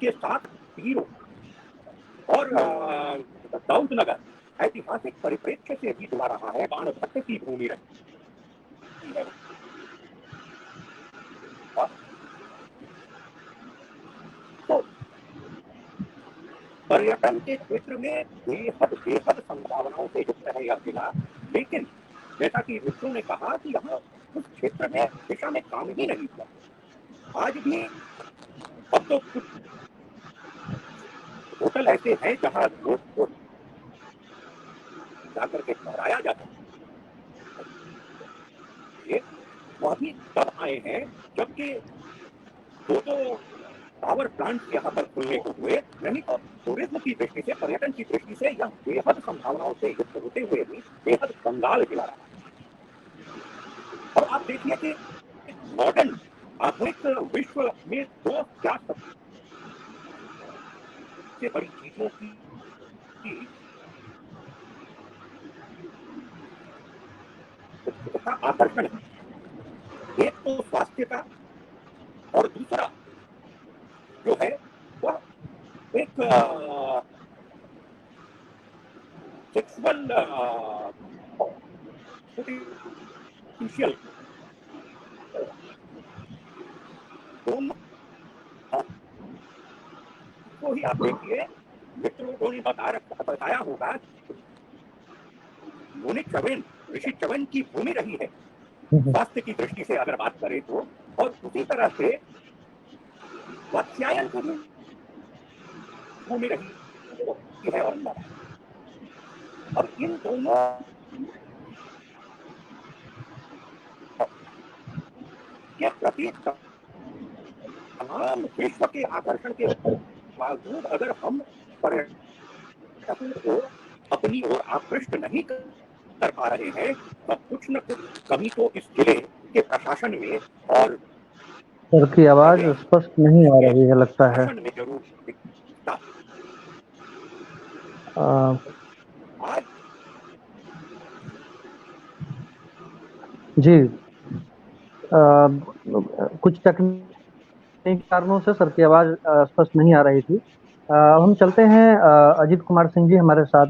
के साथ तीरों और दाऊद नगर ऐतिहासिक परिप्रेक्ष्य से भी जुड़ा रहा है। बाण भट्ट की भूमि रही है। तो पर्यटन के क्षेत्र में बेहद बेहद संभावनाओं से युक्त है यह जिला। लेकिन जैसा कि मित्रों ने कहा कि यहाँ उस क्षेत्र में दिशा में काम ही नहीं हुआ। आज भी अब तो कुछ होटल ऐसे हैं जहाँ लोग को जाकर के ठहराया जाता है। वह भी तब आए हैं जबकि दो पावर प्लांट यहाँ पर खुलने को हुए। नहीं तो टूरिज्म की दृष्टि से, पर्यटन की दृष्टि से यह बेहद संभावनाओं से युक्त होते हुए भी बेहद कंगाल जिला रहा। और आप देखिए कि मॉडर्न आधुनिक विश्व में दो क्या सबसे बड़ी चीजों की आकर्षण है। एक तो स्वास्थ्य का और दूसरा जो है वह एक सेक्सुअल पोटेंशियल। दोनों को ही आप देखिए, मित्रों को ने बताया होगा यूनिक चवन ऋषि चवन की भूमि रही है स्वास्थ्य की दृष्टि से अगर बात करें तो। और उसी तरह से वात्स्यायन की भूमि रही है औरंगाबाद। और इन दोनों के प्रति तमाम विश्व के आकर्षण के बावजूद अगर हम पर्यटकों को अपनी ओर आकृष्ट नहीं कर पा रहे हैं तो कुछ न कुछ कमी तो इस जिले के प्रशासन में और सर की आवाज स्पष्ट नहीं आ रही है लगता है। में जरूर दिखता। आज जी कुछ तकनीकी कारणों से सर की आवाज स्पष्ट नहीं आ रही थी। हम चलते हैं, अजीत कुमार सिंह जी हमारे साथ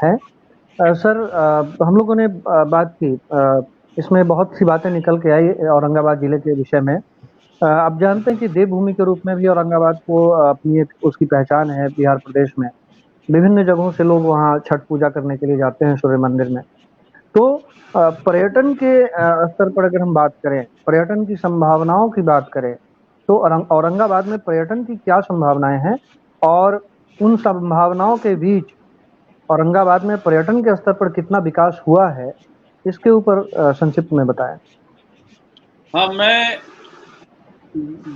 हैं। सर हम लोगों ने बात की, इसमें बहुत सी बातें निकल के आई औरंगाबाद जिले के विषय में। आप जानते हैं कि देवभूमि के रूप में भी औरंगाबाद को अपनी एक उसकी पहचान है। बिहार प्रदेश में विभिन्न जगहों से लोग वहाँ छठ पूजा करने के लिए जाते हैं सूर्य मंदिर में। तो पर्यटन के स्तर पर अगर हम बात करें, पर्यटन की संभावनाओं की बात करें, तो औरंगाबाद में पर्यटन की क्या संभावनाएं हैं और उन संभावनाओं के बीच औरंगाबाद में पर्यटन के स्तर पर कितना विकास हुआ है, इसके ऊपर संक्षिप्त में बताएं। हाँ, मैं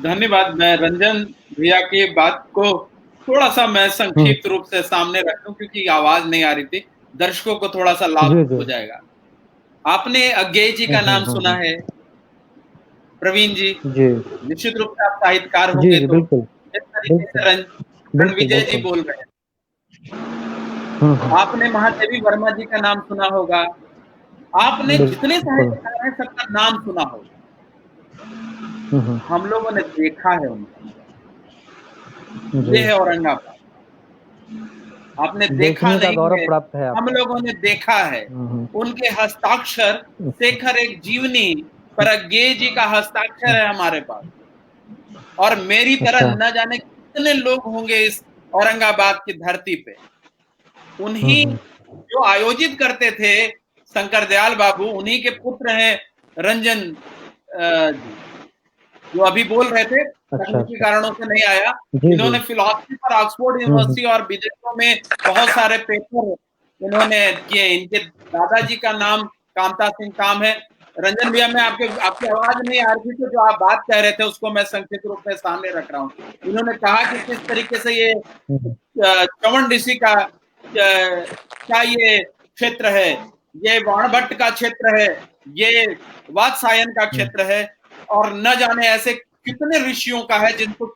धन्यवाद। मैं रंजन भैया की बात को थोड़ा सा मैं संक्षिप्त रूप से सामने रखूं क्योंकि आवाज नहीं आ रही थी, दर्शकों को थोड़ा सा लाभ हो जाएगा। आपने अज्ञेय जी का नाम सुना है, प्रवीण जी? निश्चित रूप से आप साहित्यकार होंगे। तो इस तरीके से रणविजय जी बोल रहे हैं। आपने महादेवी वर्मा जी का नाम सुना होगा। आपने जितने साहित्यकार हैं सबका नाम सुना होगा। हम लोगों ने देखा है उनको। ये है औरंगाबाद। आपने देखा नहीं है, प्राप्त है हम लोगों ने देखा है। उनके हस्ताक्षर, शेखर एक जीवनी पर अज्ञेय जी का हस्ताक्षर है हमारे पास। और मेरी तरह न जाने कितने लोग होंगे इस औरंगाबाद की धरती पे। उन्हीं जो आयोजित करते थे शंकर दयाल बाबू, उन्हीं के पुत्र हैं रंजन जी। जो अभी बोल रहे थे, तकनीकी कारणों से नहीं आया। इन्होंने फिलॉसफी पर ऑक्सफोर्ड यूनिवर्सिटी और विदेशों में बहुत सारे पेपर इन्होंने किए। इनके दादाजी का नाम कामता सिंह काम है। रंजन भैया, मैं आपकी आवाज नहीं आ रही थी, तो जो आप बात कह रहे थे उसको मैं संक्षिप्त रूप में सामने रख रहा हूँ। इन्होंने कहा कि किस तरीके से ये च्यवन ऋषि का क्या ये क्षेत्र है, ये बाणभट्ट का क्षेत्र है, ये वात्सायन का क्षेत्र है, और न जाने ऐसे कितने ऋषियों का है जिनको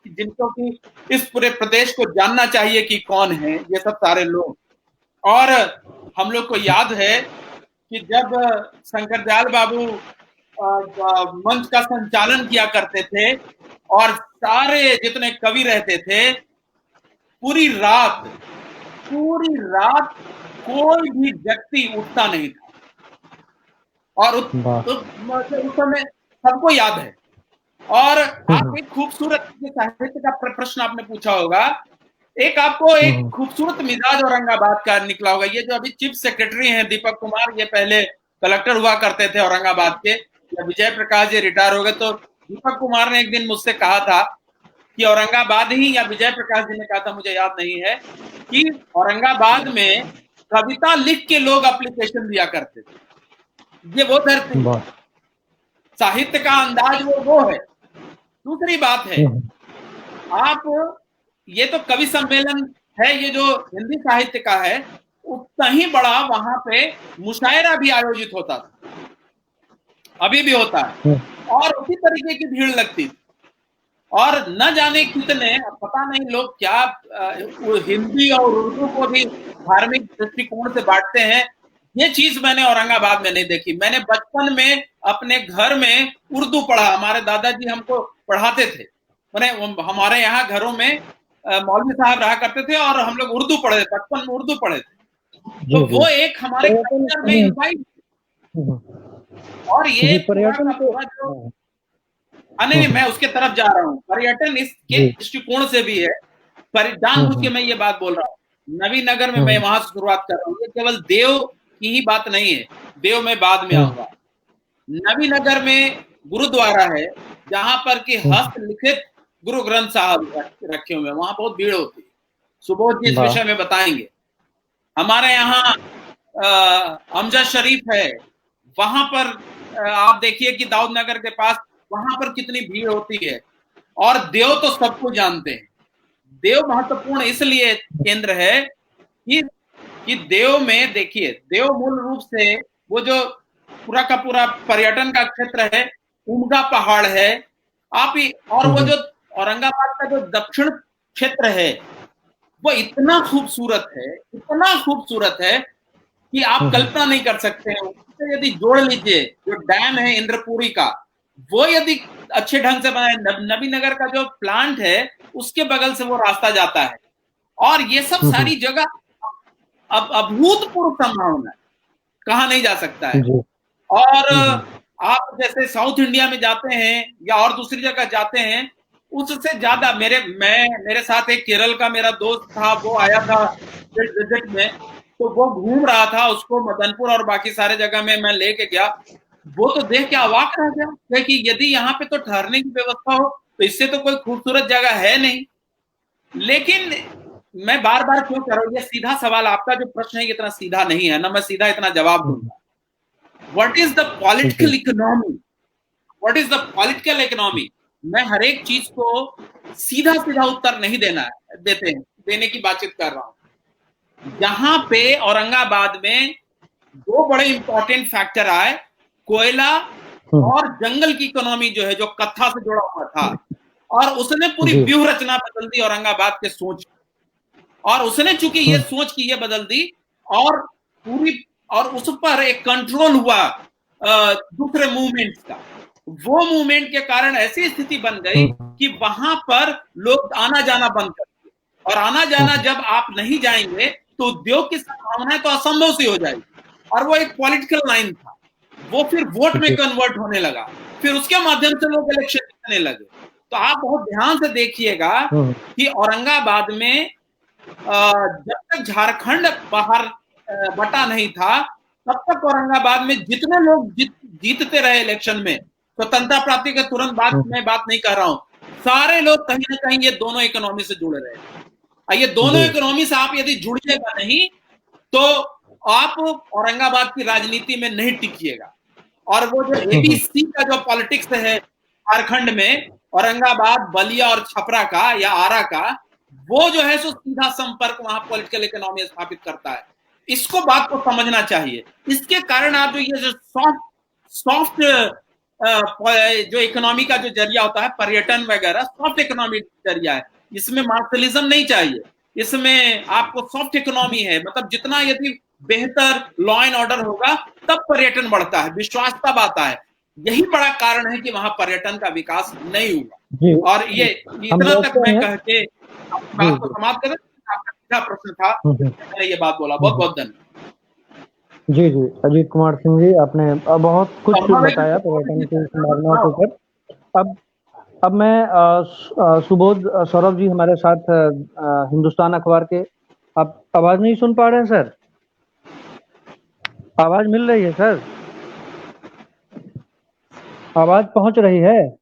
कि इस पूरे प्रदेश को जानना चाहिए कि कौन है ये सब सारे लोग। और हम लोग को याद है कि जब शंकर दयाल बाबू मंच का संचालन किया करते थे और सारे जितने कवि रहते थे, पूरी रात कोई भी व्यक्ति उठता नहीं था। और उस समय सबको याद है। और आप एक खूबसूरत साहित्य का प्रश्न आपने पूछा होगा, एक आपको एक खूबसूरत मिजाज औरंगाबाद का निकला होगा। ये जो अभी चीफ सेक्रेटरी हैं दीपक कुमार, ये पहले कलेक्टर हुआ करते थे औरंगाबाद के। विजय प्रकाश जी रिटायर हो गए, तो दीपक कुमार ने एक दिन मुझसे कहा था कि औरंगाबाद ही, या विजय प्रकाश जी ने कहा था, मुझे याद नहीं है, कि औरंगाबाद में कविता लिख के लोग एप्लीकेशन दिया करते थे। ये वो धरती, साहित्य का अंदाज वो है। दूसरी बात है, आप ये तो कवि सम्मेलन है, ये जो हिंदी साहित्य का है, उतना ही बड़ा वहां पे मुशायरा भी आयोजित होता था, अभी भी होता है, और उसी तरीके की भीड़ लगती थी। और न जाने कितने, पता नहीं लोग क्या हिंदी और उर्दू को भी धार्मिक दृष्टिकोण से बांटते हैं। ये चीज मैंने औरंगाबाद में नहीं देखी। मैंने बचपन में अपने घर में उर्दू पढ़ा, हमारे दादाजी हमको पढ़ाते थे। मैंने हमारे यहाँ घरों में मौलवी साहब रहा करते थे और हम लोग उर्दू पढ़े, बचपन में उर्दू पढ़े थे। तो वो एक हमारे कल्चर में इनवाइट, और ये पर्यटन नहीं, मैं उसके तरफ जा रहा हूँ। पर्यटन इसके दृष्टिकोण से भी है, जानबूझ के मैं ये बात बोल रहा हूँ। नवीनगर में मैं वहां से शुरुआत कर रहा हूँ। ये केवल देव की ही बात नहीं है, देव में बाद में आऊंगा। नवीनगर में गुरुद्वारा है, जहां पर कि हस्तलिखित गुरु ग्रंथ साहब रखे हुए हैं। वहां बहुत भीड़ होती है। सुबोध जी इस विषय में बताएंगे। हमारे यहाँ अमजद शरीफ है, वहां पर आप देखिए कि दाऊद नगर के पास, वहां पर कितनी भीड़ होती है। और देव तो सबको जानते हैं। देव महत्वपूर्ण इसलिए केंद्र है कि देव में देखिए, देव मूल रूप से वो जो पूरा का पूरा पर्यटन का क्षेत्र है, उमगा पहाड़ है आप ही, और वो जो औरंगाबाद का जो दक्षिण क्षेत्र है, वो इतना खूबसूरत है, इतना खूबसूरत है कि आप कल्पना नहीं कर सकते हैं। उससे यदि जोड़ लीजिए जो डैम है इंद्रपुरी का, वो यदि अच्छे ढंग से बनाए, नवीनगर का जो प्लांट है उसके बगल से वो रास्ता जाता है, और ये सब सारी जगह अब अभूतपूर्व संभावना है, कहा नहीं जा सकता है। और आप जैसे साउथ इंडिया में जाते हैं या और दूसरी जगह जाते हैं, उससे ज्यादा मेरे साथ एक केरल का मेरा दोस्त था, वो आया था विजिट में, तो वो घूम रहा था, उसको मदनपुर और बाकी सारे जगह में मैं लेके गया। वो तो देख के अवाक रह गया कि यदि यहाँ पे तो ठहरने की व्यवस्था हो तो इससे तो कोई खूबसूरत जगह है नहीं। लेकिन मैं बार बार क्यों कर रहा हूँ, ये सीधा सवाल, आपका जो प्रश्न है इतना सीधा नहीं है ना, मैं सीधा इतना जवाब दूंगा। What is the political economy, what is the political economy? मैं हर एक चीज को सीधा सीधा उत्तर नहीं देने की बातचीत कर रहा हूं। जहां पे औरंगाबाद में दो बड़े इंपॉर्टेंट फैक्टर आए, कोयला और जंगल की इकोनॉमी जो है, जो कत्था से जुड़ा हुआ था, और उसने पूरी व्यूह रचना बदल दी औरंगाबाद के सोच, और उसने चूंकि ये सोच की ये बदल दी, और पूरी, और उस पर एक कंट्रोल हुआ दूसरे मूवमेंट्स का। वो मूवमेंट के कारण ऐसी स्थिति बन गई कि वहां पर लोग आना जाना बंद कर दिए, और आना जाना जब आप नहीं जाएंगे तो उद्योग की संभावनाएं तो असंभव सी हो जाएगी। और वो एक पॉलिटिकल लाइन था, वो फिर वोट में कन्वर्ट होने लगा, फिर उसके माध्यम से लोग इलेक्शन जीतने लगे। तो आप बहुत ध्यान से देखिएगा कि औरंगाबाद में जब तक झारखंड बाहर बटा नहीं था, तब तक औरंगाबाद में जितने लोग जीतते रहे इलेक्शन में, स्वतंत्रता प्राप्ति के तुरंत बाद मैं बात नहीं कर रहा हूं, सारे लोग कहीं ना कहीं ये दोनों इकोनॉमी से जुड़े रहे। ये दोनों इकोनॉमी से आप यदि जुड़िएगा नहीं तो आप औरंगाबाद की राजनीति में नहीं टिकिएगा। और वो जो एबीसी का जो पॉलिटिक्स है झारखंड में, औरंगाबाद, बलिया और छपरा का या आरा का, वो जो है सो सीधा संपर्क वहां पॉलिटिकल इकोनॉमी स्थापित करता है। इसको बात को समझना चाहिए। इसके कारण आप जो ये जो सॉफ्ट जो इकोनॉमी का जो जरिया होता है, पर्यटन वगैरह, सॉफ्ट इकोनॉमी जरिया है, इसमें मार्शलिज्म नहीं चाहिए, इसमें आपको सॉफ्ट इकोनॉमी है। मतलब जितना यदि बेहतर लॉ एंड ऑर्डर होगा तब पर्यटन बढ़ता है, विश्वास तब आता है। यही बड़ा कारण है कि वहां पर्यटन का विकास नहीं हुआ। और ये इतना तक मैं कह के बात को समाप्त करें। आपका प्रश्न था, मैंने ये बात बोला। बहुत बहुत धन्यवाद। जी जी, अजीत कुमार सिंह जी, आपने बहुत कुछ बताया पर्यटन की संभावनाओं के ऊपर। अब मैं सुबोध सौरभ जी हमारे साथ हिंदुस्तान अखबार के, आप आवाज नहीं सुन पा रहे हैं सर? आवाज मिल रही है सर? आवाज पहुंच रही है?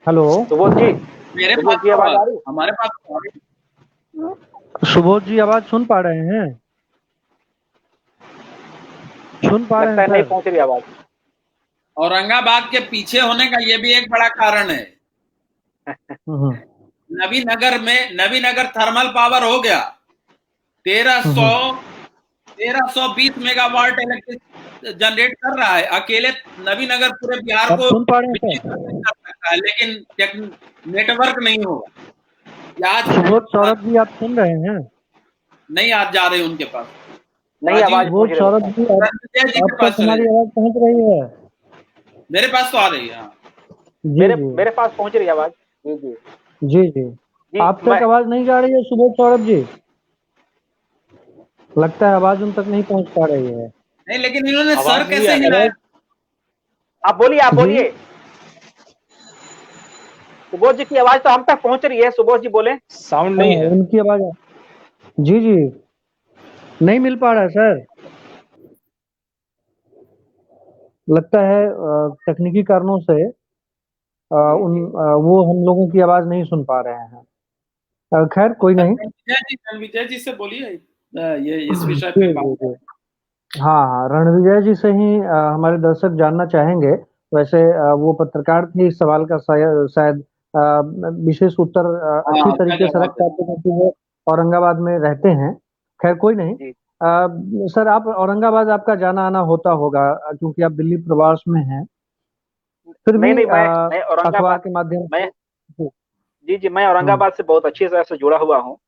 हेलो सुबोध जी, मेरे पास की आवाज आ रही है? हमारे पास आ रही है। सुबोध जी आवाज सुन पा रहे हैं? सुन पा रहे हैं? नहीं पहुंच रही आवाज। औरंगाबाद के पीछे होने का ये भी एक बड़ा कारण है। नवीनगर थर्मल पावर हो गया, 1320 मेगावाट इलेक्ट्रिक जनरेट कर रहा है। अकेले नवीनगर पूरे बिहार को कर सकता है, लेकिन नेटवर्क नहीं होगा। आज सौरभ जी आप सुन रहे हैं? नहीं, आज जा रहे हैं उनके पास, नहीं आवाज सौरभ जी हमारी आवाज पहुंच रही है? मेरे पास तो आ रही है। मेरे पास पहुंच रही है आवाज। जी जी जी जी, आप तक आवाज नहीं जा रही है सुबोध सौरभ जी? लगता है आवाज उन तक नहीं पहुंच पा रही है। नहीं, लेकिन इन्होंने सर कैसे हिलाया? आप बोलिए। सुबोध जी की आवाज तो हम तक पहुंच रही है। सुबोध जी बोले। साउंड नहीं है उनकी आवाज। जी जी, नहीं मिल पा रहा है सर। लगता है तकनीकी कारणों से वो हम लोगों की आवाज नहीं सुन पा रहे हैं। खैर कोई नहीं। रणविजय जी से बोलिए ये इस विषय पे बात। हाँ, रणविजय जी से ही हमारे दर्शक जानना चाहेंगे। वैसे वो पत्रकार थे, इस सवाल का शायद विशेष उत्तर अच्छी तरीके से रख पाते क्योंकि वो औरंगाबाद में रहते हैं। खैर कोई नहीं। सर, आप औरंगाबाद आपका जाना आना होता होगा क्योंकि आप दिल्ली प्रवास में हैं। फिर भी मैं औरंगाबाद के माध्यम से जी मैं औरंगाबाद से बहुत अच्छी तरह से जुड़ा हुआ हूँ।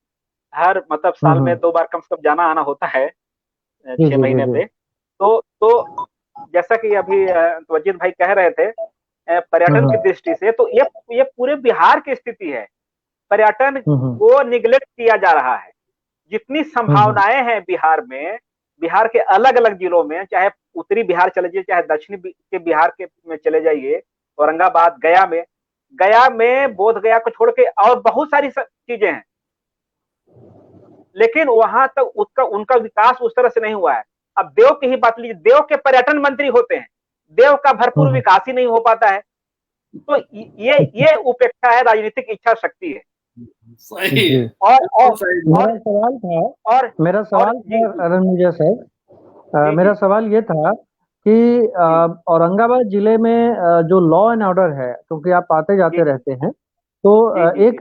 हर मतलब साल में 2 बार कम से कम जाना आना होता है 6 महीने पे। तो जैसा कि अभी अजीत भाई कह रहे थे, पर्यटन की दृष्टि से तो ये पूरे बिहार की स्थिति है। पर्यटन को निगलेक्ट किया जा रहा है। जितनी संभावनाएं हैं बिहार में, बिहार के अलग अलग जिलों में, चाहे उत्तरी बिहार चले जाइए, चाहे दक्षिणी के बिहार के में चले जाइए, औरंगाबाद, गया में बोध गया को छोड़ के और बहुत सारी चीजें हैं, लेकिन वहां तक उनका विकास उस तरह से नहीं हुआ है। अब देव की ही बात लीजिए, देव के पर्यटन मंत्री होते हैं, देव का भरपूर विकास ही नहीं हो पाता है। तो ये उपेक्षा है, राजनीतिक इच्छा शक्ति है। सही है। मेरा सवाल था रणविजय सर, मेरा सवाल ये था कि औरंगाबाद जिले में जो लॉ एंड ऑर्डर है, क्योंकि आप आते जाते रहते हैं, तो एक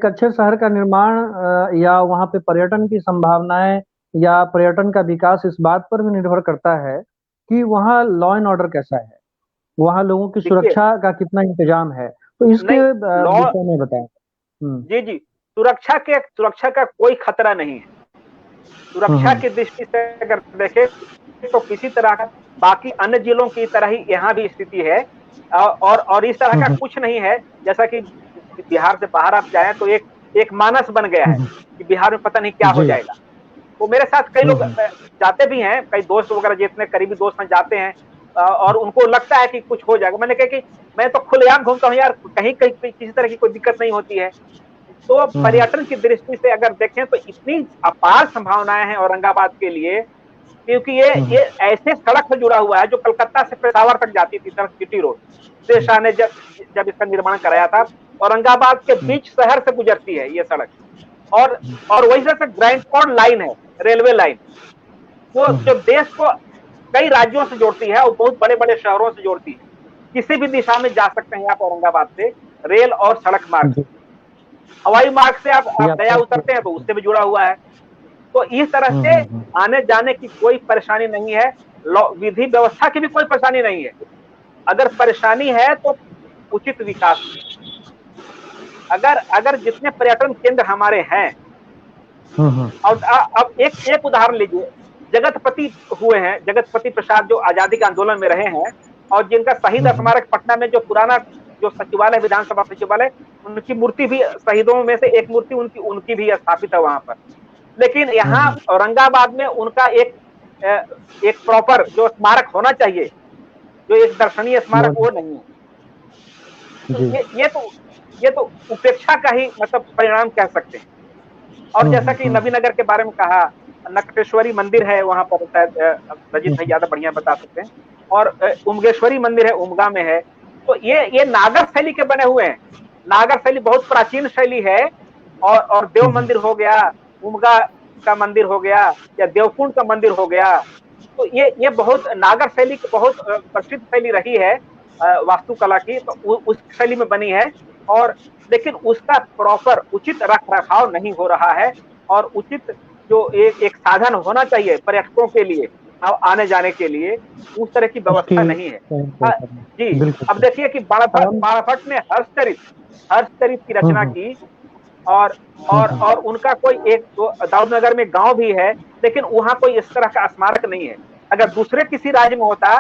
अच्छे शहर का निर्माण या वहाँ पे पर्यटन की संभावनाएं या पर्यटन का विकास इस बात पर भी निर्भर करता है कि वहाँ लॉ एंड ऑर्डर कैसा है, वहाँ लोगों की सुरक्षा का कितना इंतजाम है। तो इसके विषय में बताएं। जी सुरक्षा का कोई खतरा नहीं है। सुरक्षा की दृष्टि से अगर देखें तो किसी तरह का बाकी अन्य जिलों की तरह ही यहाँ भी स्थिति है। और इस तरह का कुछ नहीं है। जैसा कि बिहार से बाहर आप जाएं तो एक मानस बन गया है कि बिहार में पता नहीं क्या हो जाएगा। तो मेरे साथ कई लोग जाते भी हैं, कई दोस्त वगैरह जितने करीबी दोस्त हैं जाते हैं और उनको लगता है कि कुछ हो जाएगा। मैंने कहा कि मैं तो खुलेआम घूमता हूँ यार, कहीं किसी तरह की कोई दिक्कत नहीं होती है। तो पर्यटन की दृष्टि से अगर देखें तो इतनी अपार संभावनाएं हैं औरंगाबाद के लिए क्योंकि ये ऐसे सड़क से जुड़ा हुआ है जो कलकत्ता से पेशावर तक जाती थी, सड़क जीटी रोड। शेर शाह ने जब इसका निर्माण कराया था, औरंगाबाद के बीच शहर से गुजरती है ये सड़क, और वही से ग्रैंड ट्रंक लाइन है, रेलवे लाइन, वो जो देश को कई राज्यों से जोड़ती है और बहुत बड़े बड़े शहरों से जोड़ती है। किसी भी दिशा में जा सकते हैं आप औरंगाबाद से, रेल और सड़क मार्ग से। हवाई मार्ग से आप गया उतरते हैं तो उससे भी जुड़ा हुआ है। तो इस तरह से आने जाने की कोई परेशानी नहीं है, विधि व्यवस्था की भी कोई परेशानी नहीं है। अगर परेशानी है तो उचित विकास। अगर जितने पर्यटन केंद्र हमारे हैं, और अब एक उदाहरण लीजिए, जगतपति हुए हैं, जगतपति प्रसाद जो आजादी के आंदोलन में रहे हैं, और जिनका शहीद स्मारक पटना में जो पुराना जो सचिवालय, विधानसभा सचिवालय, उनकी मूर्ति भी, शहीदों में से एक मूर्ति उनकी भी स्थापित है वहां पर। लेकिन यहाँ औरंगाबाद में उनका एक प्रॉपर जो स्मारक होना चाहिए, जो एक दर्शनीय स्मारक, वो नहीं है। तो ये तो उपेक्षा का ही मतलब परिणाम कह सकते हैं। और जैसा कि नबीनगर के बारे में कहा, नकटेश्वरी मंदिर है वहां पर, शायद रजित भाई ज्यादा बढ़िया बता सकते हैं, और उमगेश्वरी मंदिर है, उमगा में है। तो ये नागर शैली के बने हुए हैं। नागर शैली बहुत प्राचीन शैली है, और देव मंदिर हो गया, उमगा का मंदिर हो गया, या देवकुंड का मंदिर हो गया। तो ये बहुत नागर शैली की बहुत प्रसिद्ध शैली रही है वास्तुकला की, तो उस शैली में बनी है। और लेकिन उसका प्रॉपर उचित रख रखाव नहीं हो रहा है, और उचित जो एक साधन होना चाहिए पर्यटकों के लिए आने जाने के लिए, उस तरह की व्यवस्था नहीं है। जी, अब देखिए कि बाणाफट ने हर्षचरित की रचना की, और उनका कोई एक दाऊदनगर में गांव भी है, लेकिन वहां कोई इस तरह का स्मारक नहीं है। अगर दूसरे किसी राज्य में होता,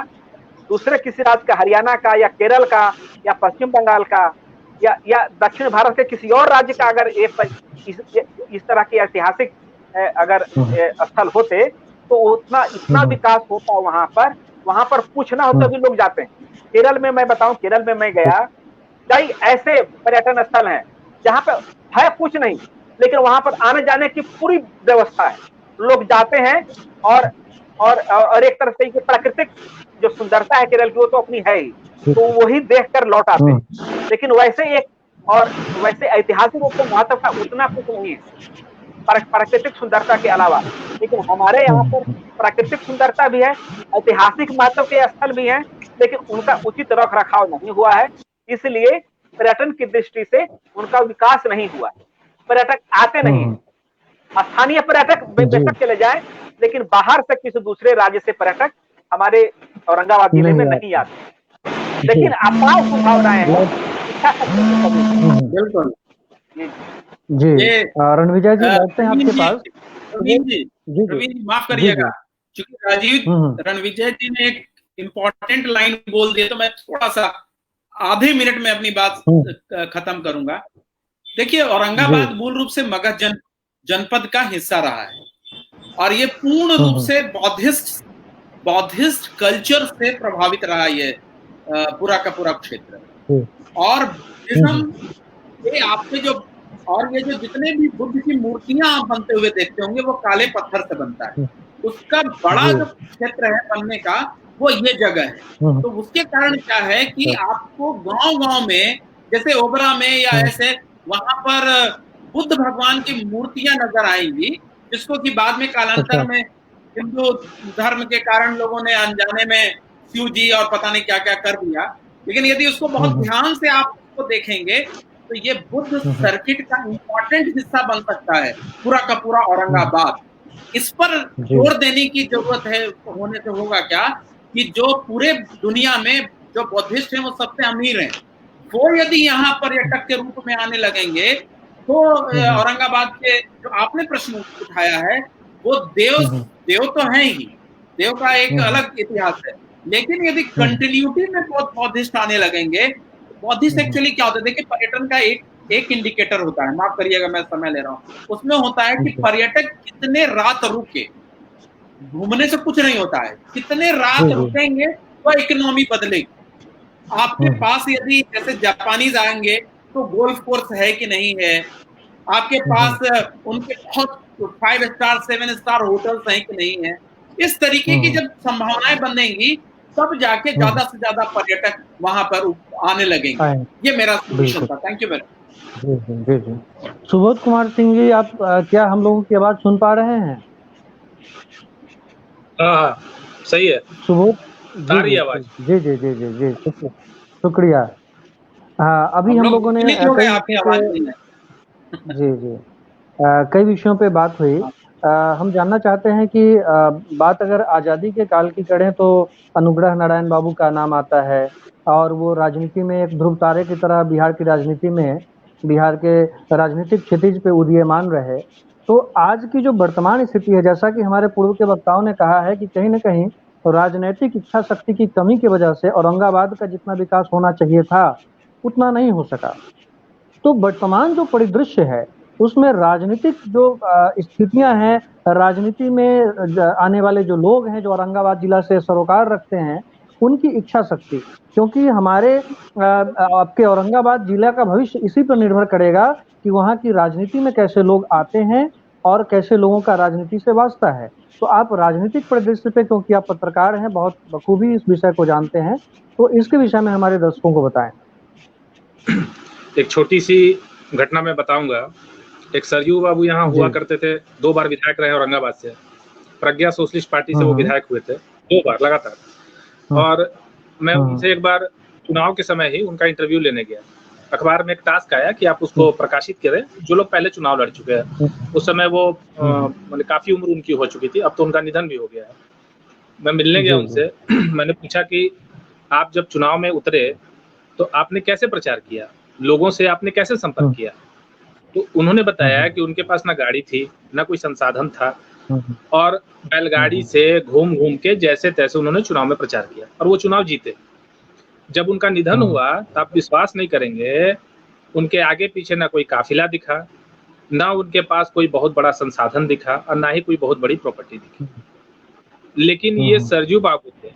दूसरे किसी राज्य का, हरियाणा का या केरल का या पश्चिम बंगाल का या दक्षिण भारत के किसी और राज्य का, अगर इस तरह के ऐतिहासिक अगर स्थल होते, तो इतना विकास होता वहां पर कुछ ना होता भी लोग जाते हैं। केरल में मैं बताऊं, केरल में मैं गया, कई ऐसे पर्यटन स्थल हैं जहां पे है कुछ नहीं, लेकिन वहां पर आने जाने की पूरी व्यवस्था है। लोग जाते हैं, और एक तरह से प्राकृतिक जो सुंदरता है केरल की, वो तो अपनी है ही, तो वही देखकर लौट आते हैं। लेकिन वैसे ऐतिहासिक रूप से महत्व का उतना कुछ नहीं है प्राकृतिक सुंदरता के अलावा। लेकिन हमारे यहाँ पर प्राकृतिक सुंदरता भी है, ऐतिहासिक महत्व के स्थल भी हैं, लेकिन उनका उचित रख रखाव नहीं हुआ है। इसलिए पर्यटन की दृष्टि से उनका विकास नहीं हुआ। पर्यटक आते नहीं, स्थानीय पर्यटक बेशक चले जाए, लेकिन बाहर से किसी दूसरे राज्य से पर्यटक हमारे औरंगाबाद जिले में नहीं आते। लेकिन अपार संभावनाएं हैं। बिल्कुल जी। रणविजय जी बैठते हैं आपके पास। प्रवीण जी माफ करिएगा, क्योंकि राजीव रणविजय जी ने एक इम्पोर्टेंट लाइन बोल दिया, तो मैं थोड़ा सा आधे मिनट में अपनी बात खत्म करूंगा। देखिए, औरंगाबाद मूल रूप से मगध जनपद का हिस्सा रहा है, और ये पूर्ण रूप से बौद्धिस्ट कल्चर से प्रभावित रहा ये पूरा का पूरा क्षेत्र। और बुद्धिज्म आपके जो, और ये जो जितने भी बुद्ध की मूर्तियां आप बनते हुए देखते होंगे, वो काले पत्थर से बनता है। उसका बड़ा जो क्षेत्र है बनने का, वो ये जगह है। तो उसके कारण क्या है कि आपको गांव-गांव में, जैसे ओबरा में या ऐसे, वहां पर बुद्ध भगवान की मूर्तियां नजर आएंगी, जिसको कि बाद में कालांतर में हिंदू धर्म के कारण लोगों ने अनजाने में शिव जी और पता नहीं क्या क्या कर दिया। लेकिन यदि उसको बहुत ध्यान से आप उसको देखेंगे, तो ये बुद्ध सर्किट का इम्पोर्टेंट हिस्सा बन सकता है पूरा का पूरा औरंगाबाद। इस पर जोर देने की जरूरत है। होने से होगा क्या कि जो पूरे दुनिया में जो बौद्धिस्ट हैं वो सबसे अमीर हैं, वो यदि यहाँ पर्यटक के रूप में आने लगेंगे, तो औरंगाबाद के जो आपने प्रश्न उठाया है, वो देव तो है ही, देव का एक अलग इतिहास है। लेकिन यदि कंटिन्यूटी में बहुत बौद्धिस्ट आने लगेंगे, बौद्धिस्ट एक्चुअली क्या होता है? देखिए, पर्यटन का एक इंडिकेटर होता है, माफ करिएगा मैं समय ले रहा हूँ, उसमें होता है कि पर्यटक कितने रात रुके। घूमने से कुछ नहीं होता है, कितने रात रुकेंगे तो इकोनॉमी बदलेगी। आपके पास यदि जैसे जापानीज आएंगे तो गोल्फ कोर्स है कि नहीं है, आपके पास उनके बहुत 5 स्टार 7 स्टार होटल्स हैं कि नहीं है, इस तरीके की जब संभावनाएं बनेंगी तब जाके ज्यादा से ज्यादा पर्यटक वहां पर आने लगेंगे। ये मेरा सजेशन था। Thank you very much. जी जी। सुबोध कुमार सिंह जी, आप क्या हम लोगों की आवाज सुन पा रहे हैं? हाँ, सही है। सुबोध आ रही है आवाज। जी जी जी जी जी, शुक्रिया। हाँ, अभी हम लोगों ने हो गए कई आपकी विषयों आवाज पे नहीं है। जी जी कई विषयों पे बात हुई। हम जानना चाहते हैं कि बात अगर आज़ादी के काल की करें तो अनुग्रह नारायण बाबू का नाम आता है, और वो राजनीति में एक ध्रुव तारे की तरह बिहार की राजनीति में, बिहार के राजनीतिक क्षितिज पे उदीयमान रहे। तो आज की जो वर्तमान स्थिति है, जैसा कि हमारे पूर्व के वक्ताओं ने कहा है कि कहीं न कहीं राजनैतिक इच्छा शक्ति की कमी की वजह से औरंगाबाद का जितना विकास होना चाहिए था, उतना नहीं हो सका। तो वर्तमान जो परिदृश्य है, उसमें राजनीतिक जो स्थितियां हैं, राजनीति में आने वाले जो लोग हैं, जो औरंगाबाद जिला से सरोकार रखते हैं, उनकी इच्छा शक्ति, क्योंकि हमारे आपके औरंगाबाद जिला का भविष्य इसी पर निर्भर करेगा कि वहाँ की राजनीति में कैसे लोग आते हैं और कैसे लोगों का राजनीति से वास्ता है। तो आप राजनीतिक परिदृश्य पे, क्योंकि आप पत्रकार हैं, बहुत बखूबी इस विषय को जानते हैं, तो इसके विषय में हमारे दर्शकों को बताएं। एक छोटी सी घटना मैं बताऊंगा। एक सरयू बाबू यहाँ हुआ करते थे, 2 बार विधायक रहे औरंगाबाद से। प्रज्ञा सोशलिस्ट पार्टी से वो विधायक हुए थे 2 बार लगातार। और मैं उनसे एक बार चुनाव के समय ही उनका इंटरव्यू लेने गया। अखबार में एक टास्क आया कि आप उसको प्रकाशित करें, जो लोग पहले चुनाव लड़ चुके हैं। उस समय वो मतलब काफी उम्र उनकी हो चुकी थी, अब तो उनका निधन भी हो गया है। मैं मिलने गया उनसे। मैंने पूछा कि आप जब चुनाव में उतरे तो आपने कैसे प्रचार किया, लोगों से आपने कैसे संपर्क किया? तो उन्होंने बताया कि उनके पास ना गाड़ी थी, ना कोई संसाधन था, और बैलगाड़ी से घूम घूम के जैसे तैसे उन्होंने चुनाव में प्रचार किया और वो चुनाव जीते। जब उनका निधन हुआ तो आप विश्वास नहीं करेंगे, उनके आगे पीछे ना कोई काफिला दिखा, ना उनके पास कोई बहुत बड़ा संसाधन दिखा, और ना ही कोई बहुत बड़ी प्रॉपर्टी दिखी। लेकिन ये सरजू बाबू थे।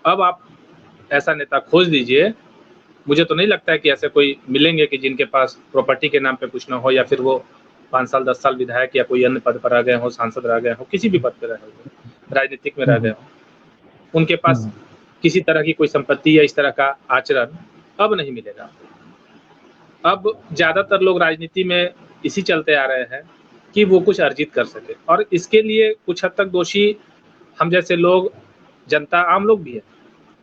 अब आप ऐसा नेता खोज दीजिए, मुझे तो नहीं लगता है कि ऐसे कोई मिलेंगे कि जिनके पास प्रॉपर्टी के नाम पे कुछ ना हो, या फिर वो 5 साल 10 साल विधायक या कोई अन्य पद पर रह गए हो, सांसद रह गए हो, किसी भी पद पर रहे हो, राजनीतिक में रह गए हो, उनके पास किसी तरह की कोई संपत्ति या इस तरह का आचरण अब नहीं मिलेगा। अब ज्यादातर लोग राजनीति में इसी चलते आ रहे हैं कि वो कुछ अर्जित कर सके, और इसके लिए कुछ हद तक दोषी हम जैसे लोग, जनता, आम लोग भी है।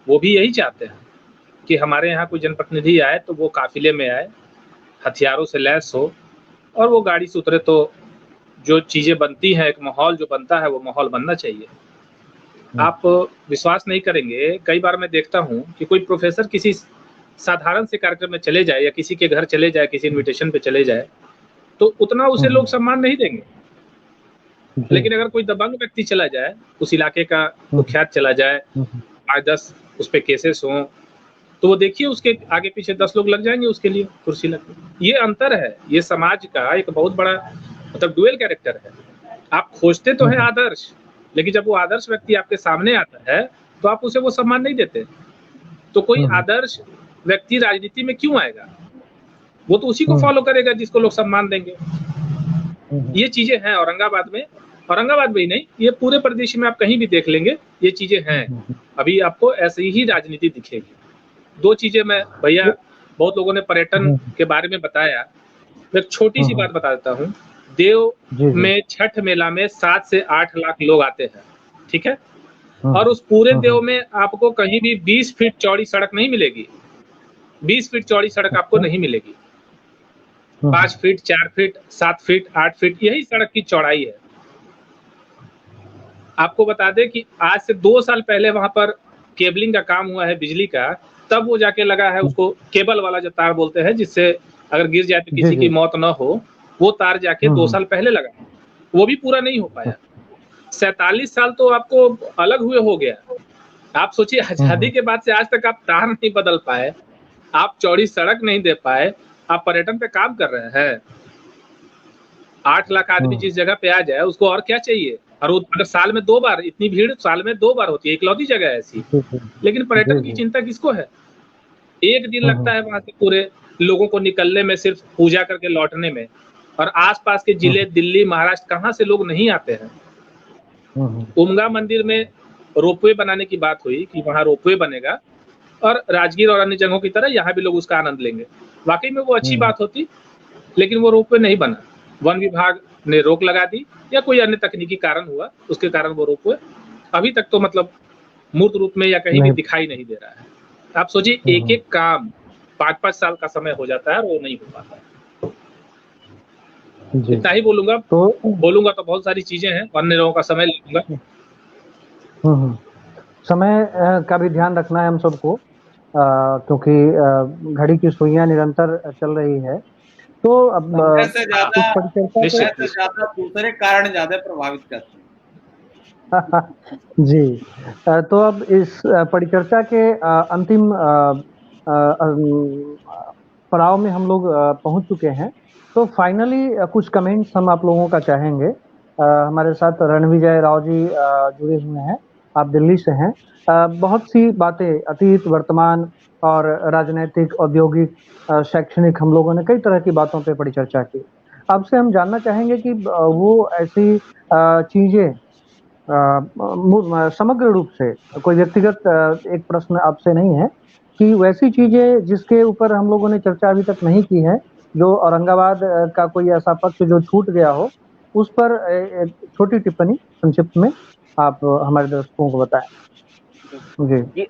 वो भी यही चाहते हैं कि हमारे यहाँ कोई जनप्रतिनिधि आए तो वो काफिले में आए, हथियारों से लैस हो, और वो गाड़ी से उतरे तो जो चीजें बनती हैं, एक माहौल जो बनता है, वो माहौल बनना चाहिए। आप विश्वास नहीं करेंगे, कई बार मैं देखता हूँ कि कोई प्रोफेसर किसी साधारण से कार्यक्रम में चले जाए या किसी के घर चले जाए, किसी इनविटेशन पे चले जाए, तो उतना उसे लोग सम्मान नहीं देंगे। लेकिन अगर कोई दबंग व्यक्ति चला जाए, उस इलाके का कुख्यात चला जाए, 5-10 उस पे केसेस हों, तो वो देखिए उसके आगे पीछे 10 लोग लग जाएंगे उसके लिए कुर्सी लग। ये अंतर है, ये समाज का एक बहुत बड़ा मतलब डुअल कैरेक्टर है। आप खोजते तो हैं आदर्श, लेकिन जब वो आदर्श व्यक्ति आपके सामने आता है तो आप उसे वो सम्मान नहीं देते। तो कोई आदर्श व्यक्ति राजनीति में क्यों आएगा? वो तो उसी को फॉलो करेगा जिसको लोग सम्मान देंगे। ये चीजें हैं औरंगाबाद में ही नहीं, ये पूरे प्रदेश में आप कहीं भी देख लेंगे, ये चीजें हैं। अभी आपको ऐसी ही राजनीति दिखेगी। 2 चीजें मैं, भैया बहुत लोगों ने पर्यटन के बारे में बताया, मैं एक छोटी सी बात बता देता हूँ। देव में छठ मेला में 7 से 8 लाख लोग आते हैं, ठीक है? और उस पूरे देव में आपको कहीं भी 20 फीट चौड़ी सड़क नहीं मिलेगी। 20 फीट चौड़ी सड़क आपको नहीं मिलेगी। 5 फीट, 4 फीट, 7 फीट, 8 फीट, यही सड़क की चौड़ाई है। आपको बता दें कि आज से 2 साल पहले वहां पर केबलिंग का काम हुआ है बिजली का, तब वो जाके लगा है, उसको केबल वाला जो तार बोलते हैं, जिससे अगर गिर जाए तो किसी की मौत न हो, वो तार जाके 2 साल पहले लगा, वो भी पूरा नहीं हो पाया। 47 साल तो आपको अलग हुए हो गया। आप सोचिए, आजादी के बाद से आज तक आप तार नहीं बदल पाए, आप चौड़ी सड़क नहीं दे पाए, आप पर्यटन पे काम कर रहे हैं। 8 लाख आदमी जिस जगह पे आ जाए, उसको और क्या चाहिए? और अगर साल में 2 बार, इतनी भीड़ साल में 2 बार होती है, इकलौती जगह है ऐसी। लेकिन पर्यटन की चिंता किसको है? 1 दिन लगता है वहां से पूरे लोगों को निकलने में, सिर्फ पूजा करके लौटने में। और आसपास के जिले, दिल्ली, महाराष्ट्र, कहाँ से लोग नहीं आते हैं। उमगा मंदिर में रोपवे बनाने की बात हुई कि वहां रोपवे बनेगा और राजगीर और अन्य जगहों की तरह यहाँ भी लोग उसका आनंद लेंगे। वाकई में वो अच्छी बात होती, लेकिन वो रोपवे नहीं बना। वन विभाग ने रोक लगा दी या कोई अन्य तकनीकी कारण हुआ, उसके कारण वो रोपवे अभी तक तो मतलब मूर्त रूप में या कहीं भी दिखाई नहीं दे रहा है। आप सोचिए, एक एक काम 5-5 साल का समय हो जाता है और वो नहीं हो पाता है। इतना ही बोलूंगा तो बहुत सारी चीजें हैं, अन्य लोगों का समय लूंगा। समय का भी ध्यान रखना है हम सबको, क्योंकि घड़ी की सुइयां निरंतर चल रही है। तो अब से ज्यादा दूसरे कारण ज्यादा प्रभावित करते हैं। जी, तो अब इस परिचर्चा के अंतिम पड़ाव में हम लोग पहुंच चुके हैं। तो फाइनली कुछ कमेंट्स हम आप लोगों का चाहेंगे। हमारे साथ रणविजय राव जी जुड़े हुए हैं, आप दिल्ली से हैं। बहुत सी बातें अतीत, वर्तमान और राजनीतिक, औद्योगिक, शैक्षणिक, हम लोगों ने कई तरह की बातों पे परिचर्चा की। आपसे हम जानना चाहेंगे कि वो ऐसी चीजें समग्र रूप से, कोई व्यक्तिगत एक प्रश्न आपसे नहीं है, कि वैसी चीजें जिसके ऊपर हम लोगों ने चर्चा अभी तक नहीं की है, जो औरंगाबाद का कोई ऐसा पक्ष जो छूट गया हो, उस पर छोटी टिप्पणी संक्षिप्त में आप हमारे दर्शकों को बताएं। जी,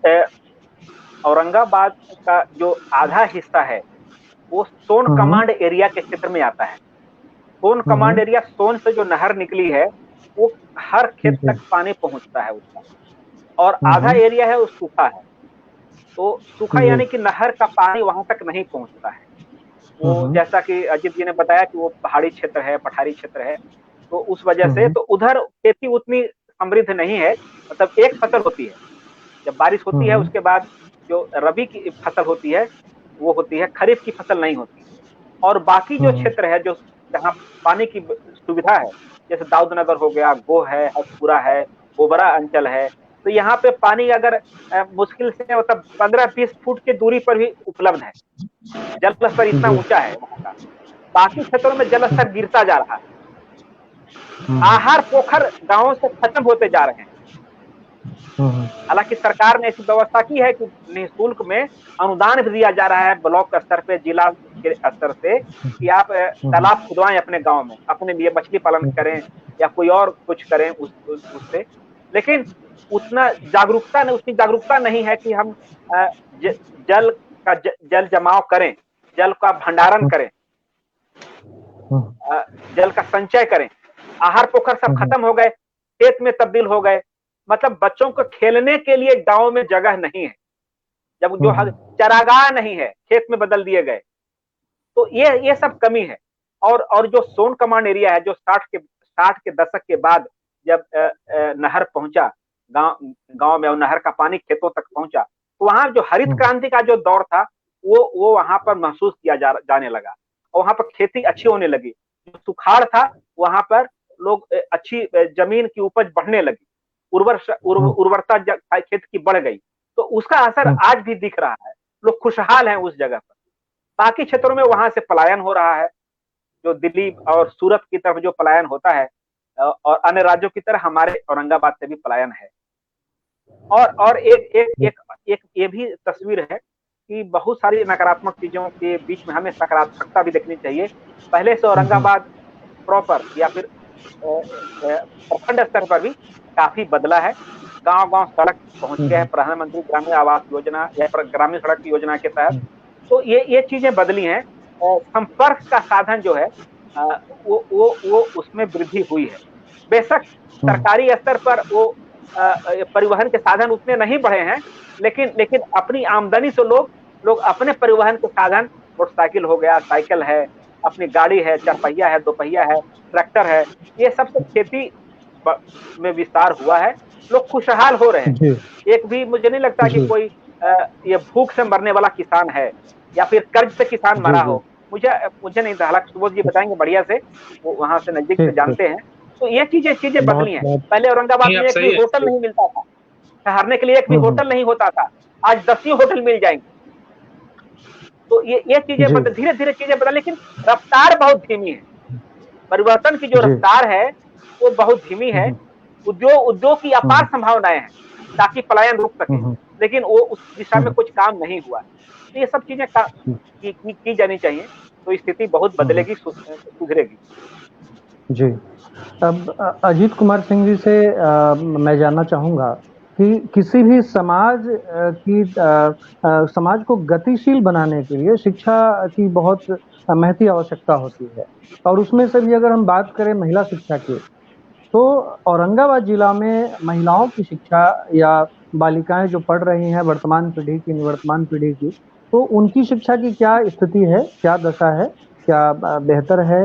औरंगाबाद का जो आधा हिस्सा है वो सोन कमांड एरिया के क्षेत्र में आता है। सोन कमांड एरिया, सोन से जो नहर निकली है वो हर खेत तक पानी पहुंचता है उसका, और आधा एरिया है वो सूखा है। तो सूखा यानी कि नहर का पानी वहां तक नहीं पहुंचता है। वो जैसा कि अजीत जी ने बताया कि वो पहाड़ी क्षेत्र है, पठारी क्षेत्र है, तो उस वजह से तो उधर खेती उतनी समृद्ध नहीं है। मतलब एक फसल होती है, जब बारिश होती है उसके बाद जो रबी की फसल होती है वो होती है, खरीफ की फसल नहीं होती। और बाकी जो क्षेत्र है जो जहाँ पानी की सुविधा है, जैसे दाऊद नगर हो गया, गो है, हसपुरा है, ओबरा अंचल है, तो यहाँ पे पानी अगर मुश्किल से मतलब 15-20 फुट की दूरी पर भी उपलब्ध है। जल स्तर इतना ऊंचा है वहाँ का। बाकी क्षेत्रों में जल स्तर गिरता जा रहा है। आहार पोखर गांवों से खत्म होते जा रहे हैं। हालांकि सरकार ने ऐसी व्यवस्था की है कि निःशुल्क में अनुदान भी दिया जा रहा है ब्लॉक स्तर पे, जिला के स्तर से, कि आप तालाब खुदवाएं अपने गांव में, अपने लिए मछली पालन करें या कोई और कुछ करें उससे। लेकिन उतनी जागरूकता नहीं है कि हम जल जमाव करें, जल का भंडारण करें, जल का संचय करें। आहार पोखर सब खत्म हो गए, खेत में तब्दील हो गए। मतलब बच्चों को खेलने के लिए गांव में जगह नहीं है, जब जो चरागाह नहीं है, खेत में बदल दिए गए। तो ये सब कमी है। और जो सोन कमांड एरिया है, जो 60 के दशक के बाद जब नहर पहुंचा गांव में, और नहर का पानी खेतों तक पहुंचा, तो वहां जो हरित क्रांति का जो दौर था वो वहां पर महसूस किया जाने लगा, और वहां पर खेती अच्छी होने लगी। जो सुखाड़ था वहां पर लोग अच्छी जमीन की उपज बढ़ने लगी, उर्वरता खेत की बढ़ गई। तो उसका असर आज भी दिख रहा है, लोग खुशहाल हैं उस जगह पर। बाकी क्षेत्रों में वहां से पलायन हो रहा है, जो दिल्ली और सूरत की तरफ जो पलायन होता है, और अन्य राज्यों की तरह हमारे औरंगाबाद से भी पलायन है। और एक ये भी तस्वीर है कि बहुत सारी नकारात्मक चीजों के बीच में हमें सकारात्मकता भी देखनी चाहिए। पहले से औरंगाबाद प्रॉपर या फिर प्रखंड स्तर पर भी काफी बदला है। गांव-गांव सड़क पहुंच गए हैं प्रधानमंत्री ग्रामीण आवास योजना या ग्रामीण सड़क योजना के तहत। तो ये चीजें बदली हैं। संपर्क का साधन जो है वो उसमें वृद्धि हुई है। बेशक सरकारी स्तर पर वो परिवहन के साधन उतने नहीं बढ़े हैं, लेकिन अपनी आमदनी से लोग अपने परिवहन के साधन, मोटरसाइकिल हो गया, साइकिल है, अपनी गाड़ी है, 4 पहिया है, 2 पहिया है, ट्रैक्टर है, ये सब से खेती में विस्तार हुआ है। लोग खुशहाल हो रहे हैं। एक भी मुझे नहीं लगता कि कोई ये भूख से मरने वाला किसान है या फिर कर्ज से किसान मरा हो। मुझे नहीं, हालांकि सुबोध जी बताएंगे बढ़िया से, वो वहां से नजदीक से जानते हैं। तो ये चीजें बदली हैं। पहले औरंगाबाद में एक भी होटल नहीं मिलता था, ठहरने के लिए एक भी होटल नहीं होता था, आज 10 ही होटल मिल जाएंगे। तो ये चीजें धीरे धीरे चीजें बदल, लेकिन रफ्तार बहुत धीमी है। परिवर्तन की जो रफ्तार है वो बहुत धीमी है। उद्योग की अपार संभावनाएं हैं ताकि पलायन रुक सके, लेकिन वो उस दिशा में कुछ काम नहीं हुआ। तो ये सब चीजें की जानी चाहिए, तो स्थिति बहुत बदलेगी, सुधरेगी। जी, अब अजीत कुमार सिंह जी से मैं जानना चाहूंगा कि किसी भी समाज समाज को गतिशील बनाने के लिए शिक्षा की बहुत महती आवश्यकता होती है, और उसमें से भी अगर हम बात करें महिला शिक्षा की, तो औरंगाबाद जिला में महिलाओं की शिक्षा या बालिकाएं जो पढ़ रही हैं वर्तमान पीढ़ी की, निवर्तमान पीढ़ी की, तो उनकी शिक्षा की क्या स्थिति है, क्या दशा है, क्या बेहतर है,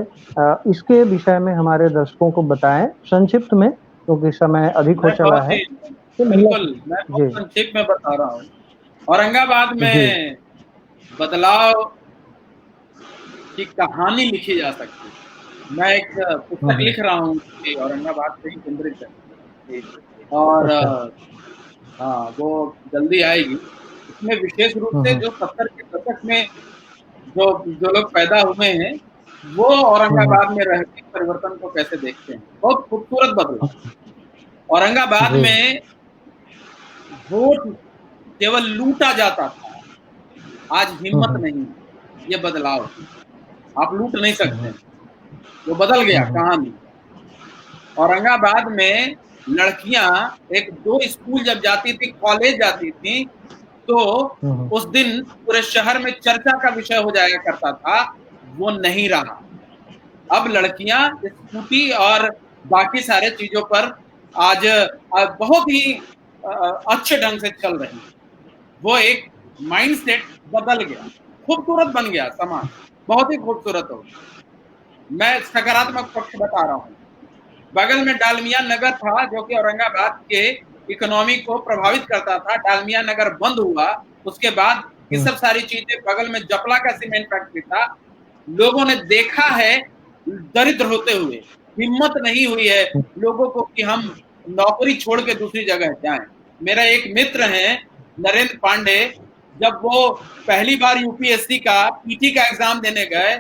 इसके विषय में हमारे दर्शकों को बताएं संक्षिप्त में, क्योंकि समय अधिक हो चला है। बिल्कुल, मैं बहुत संक्षिप्त में बता रहा हूँ। औरंगाबाद में बदलाव की कहानी लिखी जा सकती है। मैं एक पुस्तक लिख रहा हूँ कि औरंगाबाद से ही केंद्रित है, और हाँ, वो जल्दी आएगी। इसमें विशेष रूप से जो 70 के दशक में जो लोग पैदा हुए हैं, वो औरंगाबाद में रह के परिवर्तन को कैसे देखते हैं। बहुत खूबसूरत बदलाव। औरंगाबाद में वोट केवल लूटा जाता था, आज हिम्मत नहीं, ये बदलाव। आप लूट नहीं सकते, वो बदल गया कहानी। औरंगाबाद में लड़कियां 1-2 स्कूल जब जाती थी, कॉलेज जाती थी, तो उस दिन पूरे शहर में चर्चा का विषय हो जाया करता था। वो नहीं रहा। अब लड़कियां स्कूटी और बाकी सारे चीजों पर आज बहुत ही अच्छे ढंग से चल रही है। वो एक माइंडसेट बदल गया, खूबसूरत बन गया समाज, बहुत ही खूबसूरत हो। मैं सकारात्मक पक्ष बता रहा हूँ। बगल में डालमिया नगर था, जो कि औरंगाबाद के इकोनॉमी को प्रभावित करता था। डालमिया नगर बंद हुआ, उसके बाद ये सब सारी चीजें, बगल में जपला का सीमेंट फैक्ट्री था। लोगों ने देखा है दरिद्र होते हुए, हिम्मत नहीं हुई है लोगों को कि हम नौकरी छोड़ के दूसरी जगह जाएं। मेरा एक मित्र है नरेंद्र पांडे, जब वो पहली बार यूपीएससी का पीटी का एग्जाम देने गए,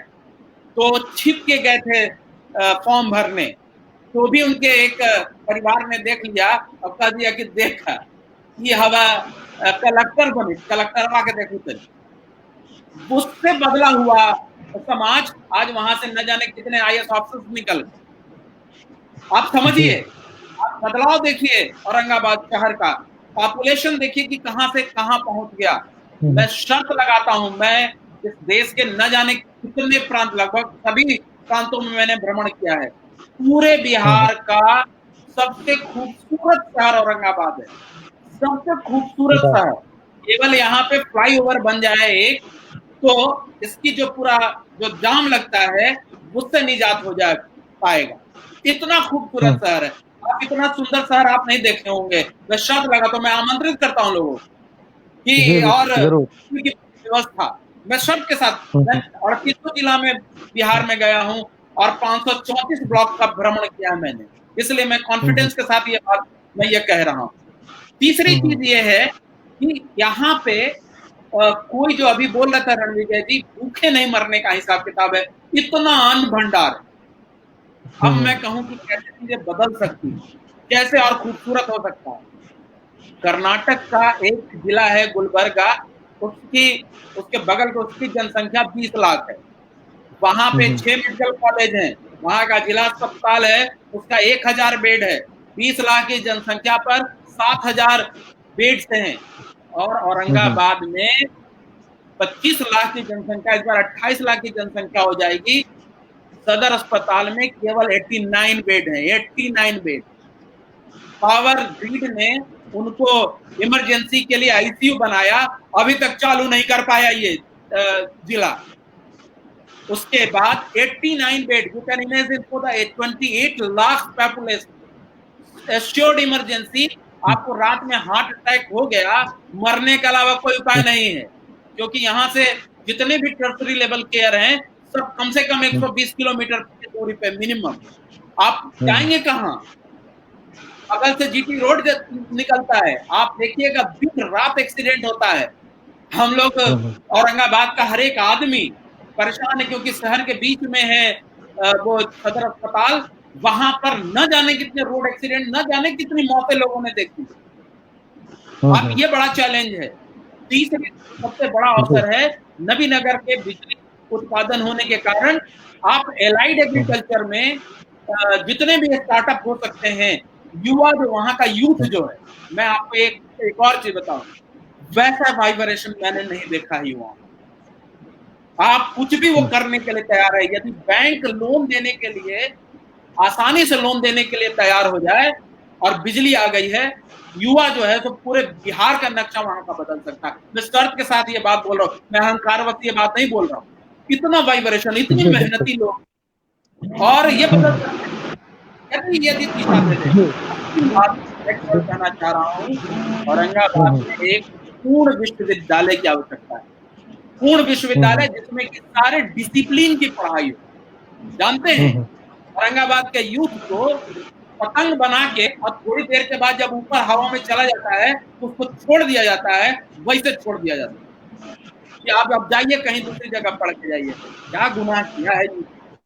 तो छिप के गए थे फॉर्म भरने, तो भी उनके एक परिवार ने देख लिया और कह दिया कि देखा ये हवा कलेक्टर बने, कलेक्टर आके देखो। तो उससे बदला हुआ समाज, आज वहां से न जाने कितने आईएएस ऑफिसर्स निकल। आप समझिए, आप बदलाव देखिए औरंगाबाद शहर का, पॉपुलेशन देखिए कि कहां से कहां पहुंच गया। मैं शर्त लगाता हूं, मैं इस देश के न जाने कितने प्रांत, लगभग सभी प्रांतों में मैंने भ्रमण किया है, पूरे बिहार का सबसे खूबसूरत शहर औरंगाबाद है, सबसे खूबसूरत शहर। केवल यहाँ पे फ्लाईओवर बन जाए एक, तो इसकी जो पूरा जो जाम लगता है उससे निजात हो जाए पाएगा। इतना खूबसूरत शहर है। आप इतना सुंदर शहर आप नहीं देखे होंगे। मैं शर्त लगा, तो मैं आमंत्रित करता हूँ लोगों कि, और व्यवस्था मैं शर्त के साथ, मैं 38 जिला में बिहार में गया हूँ और 534 ब्लॉक का भ्रमण किया है मैंने, इसलिए मैं कॉन्फिडेंस के साथ ये बात मैं ये कह रहा हूँ। तीसरी चीज ये है कि यहाँ पे कोई जो अभी बोल रहा था रणविजय जी, भूखे नहीं मरने का हिसाब किताब है, इतना अन्न भंडार। अब मैं कहूं कि कैसे चीजें बदल सकती, कैसे और खूबसूरत हो सकता है। कर्नाटक का एक जिला है गुलबर्गा, उसके बगल में उसकी जनसंख्या 20 लाख है। वहां पे 6 मेडिकल कॉलेज हैं, वहां का जिला अस्पताल है, उसका 1000 बेड है। 20 लाख की जनसंख्या पर 7000 बेड्स हैं। और औरंगाबाद में 25 लाख की जनसंख्या, इस बार 28 लाख की जनसंख्या हो जाएगी। सदर अस्पताल में केवल 89 बेड हैं, 89 बेड। पावर ग्रिड ने उनको इमरजेंसी के लिए आईसीयू बनाया, अभी तक चालू नहीं कर पाया ये जिला। उसके बाद 89 bed, you can imagine for the 28 lakh population, assured emergency. आपको रात में हार्ट अटैक हो गया, मरने के अलावा कोई उपाय नहीं है, क्योंकि यहाँ से जितने भी टर्शरी लेवल केयर हैं सब कम से कम 120 किलोमीटर की दूरी पे मिनिमम। आप जाएंगे कहाँ? बगल से जीटी रोड निकलता है, आप देखिएगा दिन रात एक्सीडेंट होता है। हम लोग औरंगाबाद का हर एक आदमी परेशान है, क्योंकि शहर के बीच में है वो सदर अस्पताल, वहां पर न जाने कितने रोड एक्सीडेंट, न जाने कितनी मौतें लोगों ने देखी। अब ये बड़ा चैलेंज है। तीसरी सबसे बड़ा अवसर है नबीनगर के बिजली उत्पादन होने के कारण आप एलाइड एग्रीकल्चर में जितने भी स्टार्टअप हो सकते हैं, युवा जो वहां का यूथ जो है, मैं आपको एक और चीज बताऊं, वैसा वाइब्रेशन मैंने नहीं देखा युवाओं। आप कुछ भी वो करने के लिए तैयार है। यदि बैंक लोन देने के लिए, आसानी से लोन देने के लिए तैयार हो जाए और बिजली आ गई है, युवा जो है तो पूरे बिहार का नक्शा वहां का बदल सकता है। मैं शर्त के साथ ये बात बोल रहा हूँ, मैं अहंकारवश ये बात नहीं बोल रहा हूँ। इतना वाइब्रेशन, इतनी मेहनती लोग, और ये बदल सकते हैं यदि दिशा दे दे। कहना चाह रहा हूँ, औरंगाबाद में एक पूर्ण विश्वविद्यालय की आवश्यकता है। पूर्ण विश्वविद्यालय जिसमें कि सारे डिसिप्लिन की पढ़ाई हो। जानते हैं औरंगाबाद के यूथ को पतंग बना के और थोड़ी देर के बाद जब ऊपर हवा में चला जाता है उसको छोड़ दिया जाता है, वैसे छोड़ दिया जाता है कि आप अब जाइए कहीं दूसरी जगह पढ़ के जाइए। क्या गुनाह किया है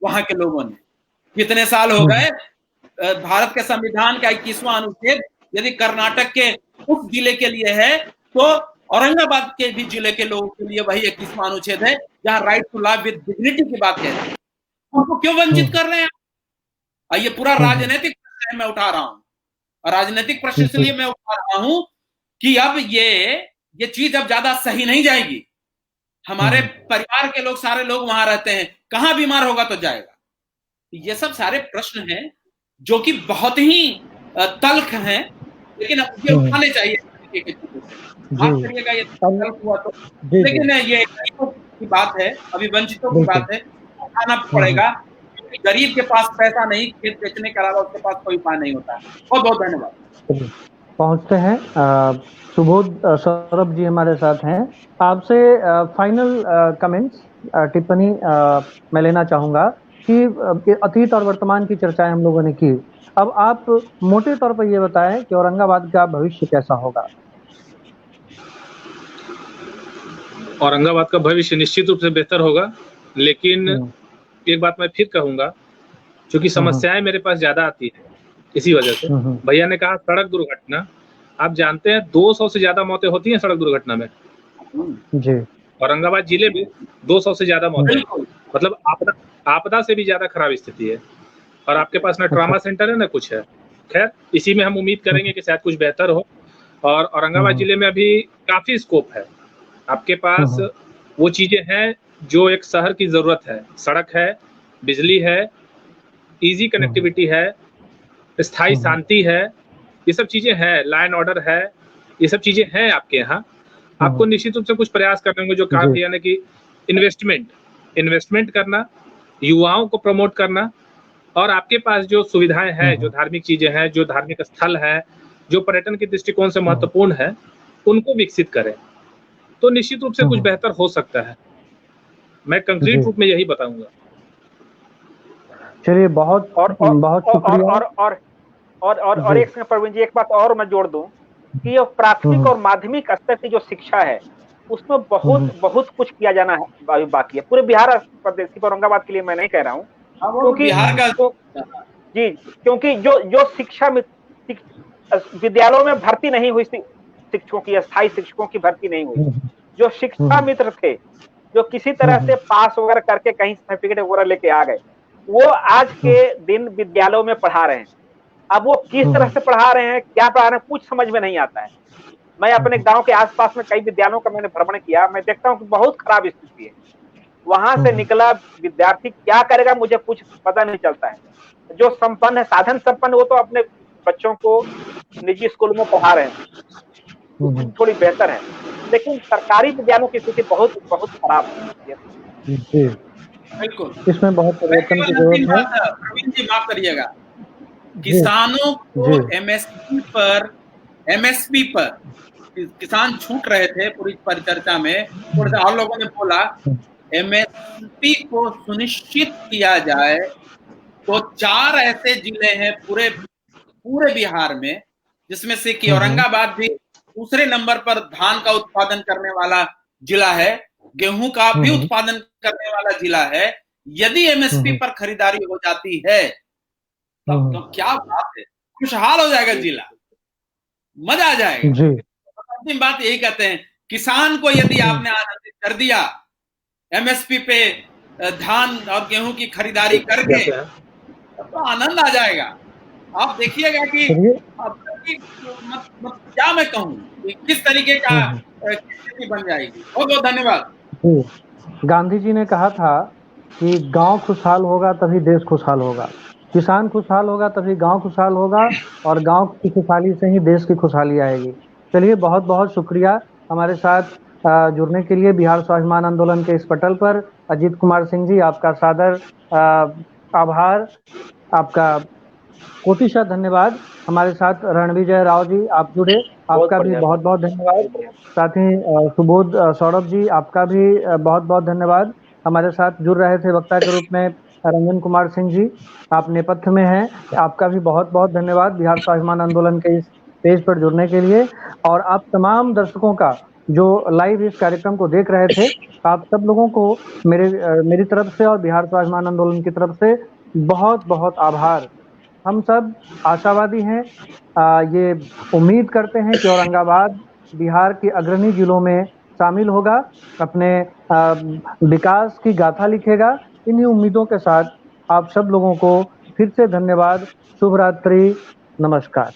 वहां के लोगों ने? कितने साल हो गए? भारत के संविधान का 21वां अनुच्छेद यदि कर्नाटक के उस जिले के लिए है तो औरंगाबाद के भी जिले के लोगों के लिए वही 21वां अनुच्छेद है, जहां right to life with dignity की बात है। उनको क्यों वंचित कर रहे हैं? ये पूरा राजनीतिक प्रश्न मैं उठा रहा हूं, और राजनीतिक प्रश्न इसलिए मैं उठा रहा हूं कि अब ये चीज अब ज्यादा सही नहीं जाएगी। हमारे परिवार के लोग, सारे लोग वहां रहते हैं, कहां बीमार होगा तो जाएगा। ये सब सारे प्रश्न हैं जो कि बहुत ही तल्ख हैं, लेकिन अब ये उठाने चाहिए। आप करिएगा ये तल्ख हुआ तो, लेकिन ये गरीबों की बात है, अभी वंचितों की बात है, उठाना पड़ेगा। गरीब के पास पैसा नहीं, खेत बेचने के अलावा उसके पास कोई उपाय नहीं होता है। बहुत बहुत धन्यवाद। पहुंचते हैं सुबोध सौरभ जी हमारे साथ हैं। आपसे फाइनल कमेंट्स, टिप्पणी मैं लेना चाहूंगा कि अतीत और वर्तमान की चर्चाएं हम लोगों ने की। अब आप मोटे तौर पर ये बताएं कि औरंगाबाद का भविष्य कैसा होगा? औरंगाबाद का भविष्य निश्चित रूप से बेहतर होगा, लेकिन एक बात मैं फिर कहूंगा, क्योंकि समस्याएं मेरे पास ज्यादा आती है इसी वजह से। भैया ने कहा सड़क दुर्घटना, आप जानते हैं 200 से ज्यादा मौतें होती हैं सड़क दुर्घटना में जी। औरंगाबाद जिले में 200 से ज्यादा मौतें, मतलब आपदा से भी ज्यादा खराब स्थिति है। और आपके पास ना ट्रॉमा सेंटर है ना कुछ है। खैर, इसी में हम उम्मीद करेंगे कि शायद कुछ बेहतर हो। और औरंगाबाद जिले में अभी काफी स्कोप है। आपके पास वो चीजें हैं जो एक शहर की जरूरत है। सड़क है, बिजली है, इजी कनेक्टिविटी है, स्थायी शांति है, ये सब चीजें हैं, लॉ एंड ऑर्डर है, ये सब चीजें हैं आपके यहाँ। आपको निश्चित रूप से कुछ प्रयास करने होंगे, जो कहा भैया ने कि इन्वेस्टमेंट करना, युवाओं को प्रमोट करना, और आपके पास जो सुविधाएं हैं, जो धार्मिक चीजें हैं, जो धार्मिक स्थल है, जो पर्यटन के दृष्टिकोण से महत्वपूर्ण है, उनको विकसित करें तो निश्चित रूप से कुछ बेहतर हो सकता है। मैं कंक्रीट रूप में यही बताऊंगा। चलिए, बहुत शुक्रिया। और एक सेकंड प्रवीण जी, एक बात और मैं जोड़ दूं कि ये प्राथमिक और माध्यमिक स्तर की जो शिक्षा है उसमें बहुत कुछ किया जाना है, बाकी है। पूरे बिहार प्रदेश की, औरंगाबाद के लिए मैं नहीं कह रहा हूँ, क्योंकि जो शिक्षा में विद्यालयों में भर्ती नहीं हुई, शिक्षकों की, स्थायी शिक्षकों की भर्ती नहीं हुई, जो शिक्षा मित्र थे, जो किसी तरह से पास वगैरह करके कहीं सर्टिफिकेट वगैरह लेके आ गए, वो आज के दिन विद्यालयों में पढ़ा रहे हैं। अब वो किस तरह से पढ़ा रहे हैं, क्या पढ़ा रहे हैं, कुछ समझ में नहीं आता है। मैं अपने गांव के आसपास में कई विद्यालयों का मैंने भ्रमण किया, मैं देखता हूँ कि बहुत खराब स्थिति है। वहां से निकला विद्यार्थी क्या करेगा मुझे कुछ पता नहीं चलता है। जो संपन्न है, साधन संपन्न, वो तो अपने बच्चों को निजी स्कूल में पढ़ा रहे हैं, थोड़ी बेहतर है, लेकिन सरकारी विद्यालयों की स्थिति बहुत खराब है। बिल्कुल, इसमें बहुत परिवर्तन की जरूरत है। प्रवीण जी माफ करिएगा, किसानों को एमएसपी पर किसान छूट रहे थे पूरी परिचर्चा में, और लोगों ने बोला एमएसपी को सुनिश्चित किया जाए। तो 4 ऐसे जिले हैं पूरे बिहार में, जिसमें से कि औरंगाबाद भी दूसरे नंबर पर धान का उत्पादन करने वाला जिला है, गेहूं का भी उत्पादन करने वाला जिला है। यदि एमएसपी पर खरीदारी हो जाती है तो क्या बात है, खुशहाल हो जाएगा जिला, मजा आ जाएगा जी। अंतिम बात यही कहते हैं, किसान को यदि आपने आनंदित कर दिया एमएसपी पे धान और गेहूं की खरीदारी करके, तो आनंद आ जाएगा। आप देखिएगा कि क्या मैं कहूँ किस तरीके का स्थिति बन जाएगी। बहुत बहुत धन्यवाद। गांधी जी ने कहा था कि गांव खुशहाल होगा तभी देश खुशहाल होगा, किसान खुशहाल होगा तभी गांव खुशहाल होगा, और गांव की खुशहाली से ही देश की खुशहाली आएगी। चलिए, बहुत बहुत शुक्रिया हमारे साथ जुड़ने के लिए बिहार स्वाभिमान आंदोलन के इस पटल पर। अजीत कुमार सिंह जी, आपका सादर आभार, आपका कोटिशा धन्यवाद। हमारे साथ रणविजय राव जी आप जुड़े, आपका भी बहुत बहुत धन्यवाद। साथ ही सुबोध सौरभ जी, आपका भी बहुत बहुत धन्यवाद। हमारे साथ जुड़ रहे थे वक्ता के रूप में रंजन कुमार सिंह जी, आप नेपथ्य में हैं, आपका भी बहुत बहुत धन्यवाद बिहार स्वाभिमान आंदोलन के इस पेज पर जुड़ने के लिए। और आप तमाम दर्शकों का जो लाइव इस कार्यक्रम को देख रहे थे, आप सब लोगों को मेरी तरफ से और बिहार स्वाभिमान आंदोलन की तरफ से बहुत बहुत आभार। हम सब आशावादी हैं, ये उम्मीद करते हैं कि औरंगाबाद बिहार के अग्रणी जिलों में शामिल होगा, अपने विकास की गाथा लिखेगा। इन्हीं उम्मीदों के साथ आप सब लोगों को फिर से धन्यवाद। शुभ रात्रि, नमस्कार।